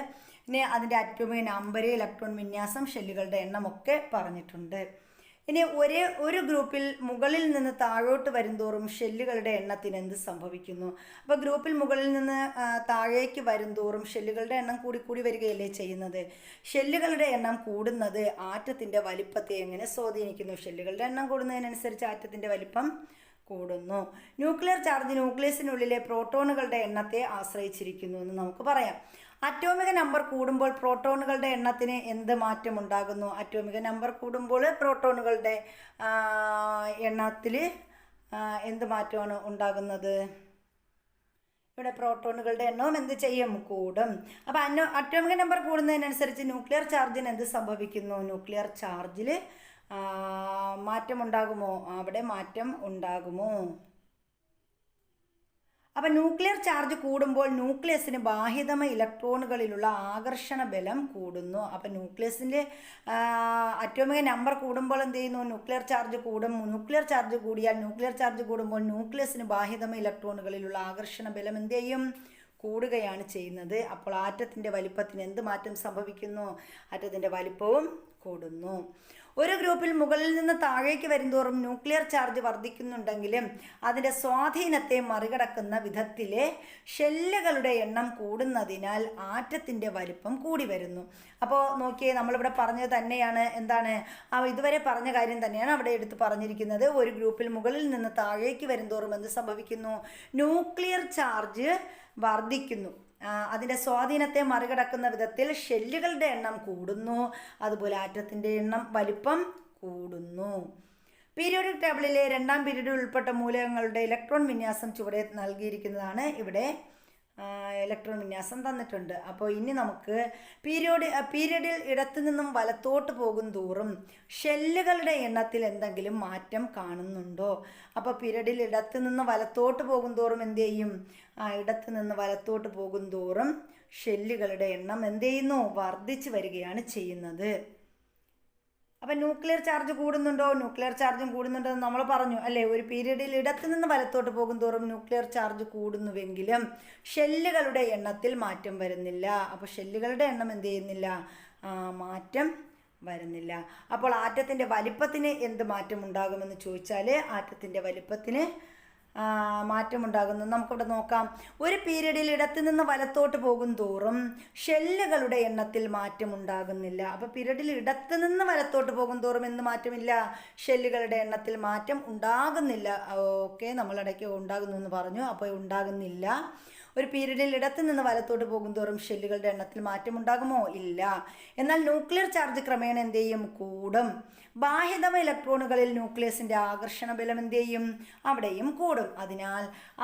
ഇനി അതിൻ്റെ അറ്റോമിക നമ്പർ, ഇലക്ട്രോൺ വിന്യാസം, ഷെല്ലുകളുടെ എണ്ണമൊക്കെ പറഞ്ഞിട്ടുണ്ട്. ഇനി ഒരു ഗ്രൂപ്പിൽ മുകളിൽ നിന്ന് താഴോട്ട് വരുംതോറും ഷെല്ലുകളുടെ എണ്ണത്തിന് എന്ത് സംഭവിക്കുന്നു? അപ്പോൾ ഗ്രൂപ്പിൽ മുകളിൽ നിന്ന് താഴേക്ക് വരുംതോറും ഷെല്ലുകളുടെ എണ്ണം കൂടി വരികയല്ലേ ചെയ്യുന്നത്. ഷെല്ലുകളുടെ എണ്ണം കൂടുന്നത് ആറ്റത്തിൻ്റെ വലിപ്പത്തെ എങ്ങനെ സ്വാധീനിക്കുന്നു? ഷെല്ലുകളുടെ എണ്ണം കൂടുന്നതിനനുസരിച്ച് ആറ്റത്തിൻ്റെ വലിപ്പം കൂടുന്നു. ന്യൂക്ലിയർ ചാർജ് ന്യൂക്ലിയസിനുള്ളിലെ പ്രോട്ടോണുകളുടെ എണ്ണത്തെ ആശ്രയിച്ചിരിക്കുന്നു എന്ന് നമുക്ക് പറയാം. അറ്റോമിക നമ്പർ കൂടുമ്പോൾ പ്രോട്ടോണുകളുടെ എണ്ണത്തിന് എന്ത് മാറ്റം ഉണ്ടാകുന്നു? അറ്റോമിക നമ്പർ കൂടുമ്പോൾ പ്രോട്ടോണുകളുടെ എണ്ണത്തിൽ എന്ത് മാറ്റമാണ് ഉണ്ടാകുന്നത്? ഇവിടെ പ്രോട്ടോണുകളുടെ എണ്ണവും എന്ത് ചെയ്യും? കൂടും. അപ്പോൾ അറ്റോമിക നമ്പർ കൂടുന്നതിനനുസരിച്ച് ന്യൂക്ലിയർ ചാർജിന് എന്ത് സംഭവിക്കുന്നു? ന്യൂക്ലിയർ ചാർജിൽ മാറ്റമുണ്ടാകുമോ? അവിടെ മാറ്റം ഉണ്ടാകുമോ? അപ്പം ന്യൂക്ലിയർ ചാർജ് കൂടുമ്പോൾ ന്യൂക്ലിയസിന് ബാഹ്യതമ ഇലക്ട്രോണുകളിലുള്ള ആകർഷണ ബലം കൂടുന്നു. അപ്പം ന്യൂക്ലിയസിൻ്റെ അറ്റോമിക നമ്പർ കൂടുമ്പോൾ എന്ത് ചെയ്യുന്നു? ന്യൂക്ലിയർ ചാർജ് കൂടും. ന്യൂക്ലിയർ ചാർജ് കൂടുമ്പോൾ ന്യൂക്ലിയസിന് ബാഹ്യതമ ഇലക്ട്രോണുകളിലുള്ള ആകർഷണ ബലം എന്ത് ചെയ്യും? കൂടുകയാണ് ചെയ്യുന്നത്. അപ്പോൾ ആറ്റത്തിൻ്റെ വലിപ്പത്തിന് എന്ത് മാറ്റം സംഭവിക്കുന്നു? ആറ്റത്തിൻ്റെ വലിപ്പവും കൂടുന്നു. ഒരു ഗ്രൂപ്പിൽ മുകളിൽ നിന്ന് താഴേക്ക് വരുന്തോറും ന്യൂക്ലിയർ ചാർജ് വർദ്ധിക്കുന്നുണ്ടെങ്കിലും അതിൻ്റെ സ്വാധീനത്തെ മറികടക്കുന്ന വിധത്തിലെ ഷെല്ലുകളുടെ എണ്ണം കൂടുന്നതിനാൽ ആറ്റത്തിൻ്റെ വലിപ്പം കൂടി വരുന്നു. അപ്പോൾ നോക്കിയേ, നമ്മളിവിടെ പറഞ്ഞത് തന്നെയാണ്. എന്താണ്? ഇതുവരെ പറഞ്ഞ കാര്യം തന്നെയാണ് അവിടെ എടുത്ത് പറഞ്ഞിരിക്കുന്നത്. ഒരു ഗ്രൂപ്പിൽ മുകളിൽ നിന്ന് താഴേക്ക് വരുന്തോറും എന്ത് സംഭവിക്കുന്നു? ന്യൂക്ലിയർ ചാർജ് വർദ്ധിക്കുന്നു. അതിൻ്റെ സ്വാധീനത്തെ മറികടക്കുന്ന വിധത്തിൽ ഷെല്ലുകളുടെ എണ്ണം കൂടുന്നു. അതുപോലെ ആറ്റത്തിൻ്റെ വലിപ്പം കൂടുന്നു. പീരിയോഡിക് ടേബിളിലെ 2ാം പീരീഡിൽ ഉൾപ്പെട്ട മൂലകങ്ങളുടെ ഇലക്ട്രോൺ വിന്യാസം ചുവടെ നൽകിയിരിക്കുന്നതാണ്. ഇവിടെ ഇലക്ട്രോൺ വിന്യാസം തന്നിട്ടുണ്ട്. അപ്പോൾ ഇനി നമുക്ക് പീരിയഡിൽ ഇടത്തു നിന്നും വലത്തോട്ട് പോകും തോറും ഷെല്ലുകളുടെ എണ്ണത്തിൽ എന്തെങ്കിലും മാറ്റം കാണുന്നുണ്ടോ? അപ്പോൾ പീരിയഡിൽ ഇടത്തു നിന്ന് വലത്തോട്ട് പോകും തോറും എന്ത് ചെയ്യും? ഇടത്തു നിന്ന് വലത്തോട്ട് പോകും തോറും ഷെല്ലുകളുടെ എണ്ണം എന്ത് ചെയ്യുന്നു? വർദ്ധിച്ചു വരികയാണ് ചെയ്യുന്നത്. അപ്പം ന്യൂക്ലിയർ ചാർജ് കൂടുന്നുണ്ടോ? ന്യൂക്ലിയർ ചാർജും കൂടുന്നുണ്ടോ എന്ന് നമ്മൾ പറഞ്ഞു അല്ലേ. ഒരു പീരിയഡിൽ ഇടത്തു നിന്ന് വലത്തോട്ട് പോകും തോറും ന്യൂക്ലിയർ ചാർജ് കൂടുന്നുവെങ്കിലും ഷെല്ലുകളുടെ എണ്ണത്തിൽ മാറ്റം വരുന്നില്ല. അപ്പോൾ ഷെല്ലുകളുടെ എണ്ണം എന്ത് ചെയ്യുന്നില്ല? മാറ്റം വരുന്നില്ല. അപ്പോൾ ആറ്റത്തിൻ്റെ വലിപ്പത്തിന് എന്ത് മാറ്റം ഉണ്ടാകുമെന്ന് ചോദിച്ചാൽ ആറ്റത്തിൻ്റെ വലിപ്പത്തിന് മാറ്റമുണ്ടാകുന്നു. നമുക്കിവിടെ നോക്കാം. ഒരു പീരിയഡിൽ ഇടത്തു നിന്ന് വലത്തോട്ട് പോകും തോറും ഷെല്ലുകളുടെ എണ്ണത്തിൽ മാറ്റമുണ്ടാകുന്നില്ല. അപ്പോൾ പീരിയഡിൽ ഇടത്തു നിന്ന് വലത്തോട്ട് പോകും തോറും എന്ത് മാറ്റമില്ല? ഷെല്ലുകളുടെ എണ്ണത്തിൽ മാറ്റം ഉണ്ടാകുന്നില്ല. ഓക്കെ, നമ്മളിടയ്ക്ക് ഉണ്ടാകുന്നു എന്ന് പറഞ്ഞു. അപ്പോൾ ഉണ്ടാകുന്നില്ല. ഒരു പീരീഡിൽ ഇടത്ത് നിന്ന് വലത്തോട്ട് പോകുന്തോറും ഷെല്ലുകളുടെ എണ്ണത്തിൽ മാറ്റമുണ്ടാകുമോ? ഇല്ല. എന്നാൽ ന്യൂക്ലിയർ ചാർജ് ക്രമേണ എന്ത് ചെയ്യും? കൂടും. ബാഹ്യതമ ഇലക്ട്രോണുകളിൽ ന്യൂക്ലിയസിന്റെ ആകർഷണ ബലം എന്ത് ചെയ്യും? അവിടെയും കൂടും. അതിനാൽ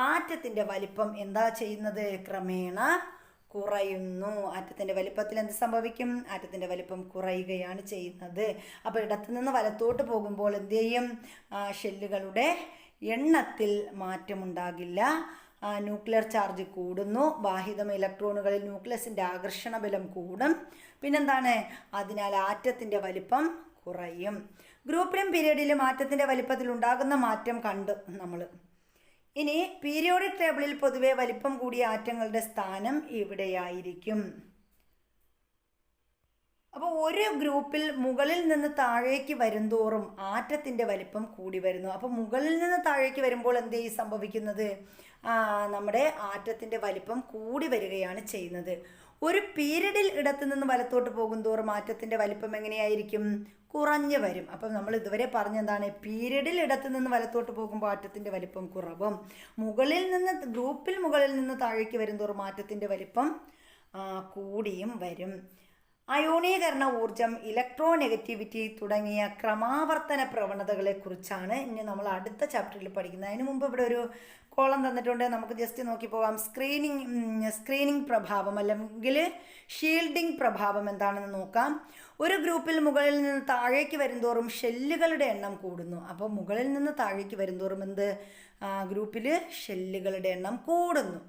ആറ്റത്തിന്റെ വലിപ്പം എന്താ ചെയ്യുന്നത്? ക്രമേണ കുറയുന്നു. ആറ്റത്തിൻ്റെ വലിപ്പത്തിൽ എന്ത് സംഭവിക്കും? ആറ്റത്തിൻ്റെ വലിപ്പം കുറയുകയാണ് ചെയ്യുന്നത്. അപ്പോൾ ഇടത്തു നിന്ന് വലത്തോട്ട് പോകുമ്പോൾ എന്ത് ചെയ്യും? ഷെല്ലുകളുടെ എണ്ണത്തിൽ മാറ്റമുണ്ടാകില്ല. ന്യൂക്ലിയർ ചാർജ് കൂടുന്നു. ബാഹ്യതമ ഇലക്ട്രോണുകളിൽ ന്യൂക്ലിയസിൻ്റെ ആകർഷണ ബലം കൂടും. പിന്നെന്താണ്? അതിനാൽ ആറ്റത്തിൻ്റെ വലിപ്പം കുറയും. ഗ്രൂപ്പിലും പീരിയഡിലും ആറ്റത്തിൻ്റെ വലിപ്പത്തിൽ ഉണ്ടാകുന്ന മാറ്റം കണ്ടു നമ്മൾ. ഇനി പീരിയോഡിക് ടേബിളിൽ പൊതുവെ വലിപ്പം കൂടിയ ആറ്റങ്ങളുടെ സ്ഥാനം ഇവിടെയായിരിക്കും. അപ്പോൾ ഒരു ഗ്രൂപ്പിൽ മുകളിൽ നിന്ന് താഴേക്ക് വരുന്തോറും ആറ്റത്തിൻ്റെ വലിപ്പം കൂടി വരുന്നു. അപ്പോൾ മുകളിൽ നിന്ന് താഴേക്ക് വരുമ്പോൾ എന്തേ സംഭവിക്കുന്നത്? നമ്മുടെ ആറ്റത്തിൻ്റെ വലിപ്പം കൂടി വരികയാണ് ചെയ്യുന്നത്. ഒരു പീരീഡിൽ ഇടത്തു നിന്ന് വലത്തോട്ട് പോകുന്തോറും ആറ്റത്തിൻ്റെ വലിപ്പം എങ്ങനെയായിരിക്കും? കുറഞ്ഞു വരും. അപ്പം നമ്മൾ ഇതുവരെ പറഞ്ഞെന്താണ്? പീരീഡിൽ ഇടത്തു നിന്ന് വലത്തോട്ട് പോകുമ്പോൾ ആറ്റത്തിൻ്റെ വലിപ്പം കുറവും, ഗ്രൂപ്പിൽ മുകളിൽ നിന്ന് താഴേക്ക് വരുന്തോറും ആറ്റത്തിൻ്റെ വലിപ്പം കൂടിയും വരും. അയോണീകരണ ഊർജം, ഇലക്ട്രോനെഗറ്റിവിറ്റി തുടങ്ങിയ ക്രമാവർത്തന പ്രവണതകളെക്കുറിച്ചാണ് ഇനി നമ്മൾ അടുത്ത ചാപ്റ്ററിൽ പഠിക്കുന്നത്. അതിന് മുമ്പ് ഇവിടെ ഒരു കോളം തന്നിട്ടുണ്ട്, നമുക്ക് ജസ്റ്റ് നോക്കി പോകാം. സ്ക്രീനിങ് പ്രഭാവം അല്ലെങ്കിൽ ഷീൽഡിംഗ് പ്രഭാവം എന്താണെന്ന് നോക്കാം. ഒരു ഗ്രൂപ്പിൽ മുകളിൽ നിന്ന് താഴേക്ക് വരുന്തോറും ഷെല്ലുകളുടെ എണ്ണം കൂടുന്നു. അപ്പോൾ മുകളിൽ നിന്ന് താഴേക്ക് വരുന്തോറും ഗ്രൂപ്പിൽ ഷെല്ലുകളുടെ എണ്ണം കൂടുന്നു.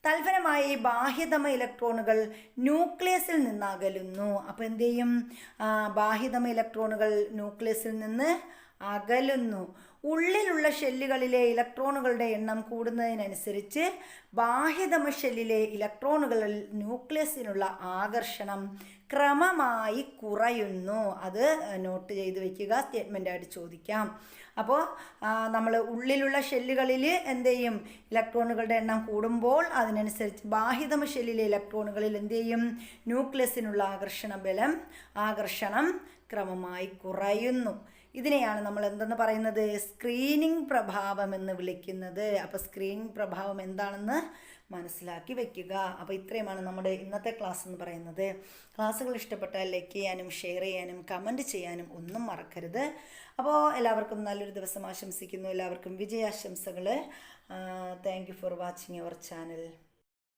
തൽഫലമായി ബാഹ്യതമ ഇലക്ട്രോണുകൾ ന്യൂക്ലിയസിൽ നിന്ന് അകലുന്നു. അപ്പോൾ എന്ത് ചെയ്യും? ബാഹ്യതമ ഇലക്ട്രോണുകൾ ന്യൂക്ലിയസിൽ നിന്ന് അകലുന്നു. ഉള്ളിലുള്ള ഷെല്ലുകളിലെ ഇലക്ട്രോണുകളുടെ എണ്ണം കൂടുന്നതിനനുസരിച്ച് ബാഹ്യതമ ഷെല്ലിലെ ഇലക്ട്രോണുകളിൽ ന്യൂക്ലിയസിനുള്ള ആകർഷണം ക്രമമായി കുറയുന്നു. അത് നോട്ട് ചെയ്ത് വയ്ക്കുക, സ്റ്റേറ്റ്മെൻ്റായിട്ട് ചോദിക്കാം. അപ്പോൾ നമ്മൾ ഉള്ളിലുള്ള ഷെല്ലുകളിൽ എന്ത് ചെയ്യും? ഇലക്ട്രോണുകളുടെ എണ്ണം കൂടുമ്പോൾ അതിനനുസരിച്ച് ബാഹ്യതമ ഷെല്ലിലെ ഇലക്ട്രോണുകളിൽ എന്ത് ചെയ്യും? ന്യൂക്ലിയസിനുള്ള ആകർഷണം ക്രമമായി കുറയുന്നു. ഇതിനെയാണ് നമ്മൾ എന്തെന്ന് പറയുന്നത്? സ്ക്രീനിങ് പ്രഭാവം എന്ന് വിളിക്കുന്നത്. അപ്പോൾ സ്ക്രീനിങ് പ്രഭാവം എന്താണെന്ന് മനസ്സിലാക്കി വയ്ക്കുക. അപ്പോൾ ഇത്രയുമാണ് നമ്മുടെ ഇന്നത്തെ ക്ലാസ് എന്ന് പറയുന്നത്. ക്ലാസ്സുകൾ ഇഷ്ടപ്പെട്ടാൽ ലൈക്ക് ചെയ്യാനും ഷെയർ ചെയ്യാനും കമൻറ്റ് ചെയ്യാനും ഒന്നും മറക്കരുത്. അപ്പോൾ എല്ലാവർക്കും നല്ലൊരു ദിവസം ആശംസിക്കുന്നു. എല്ലാവർക്കും വിജയാശംസകൾ. Thank you for watching our channel.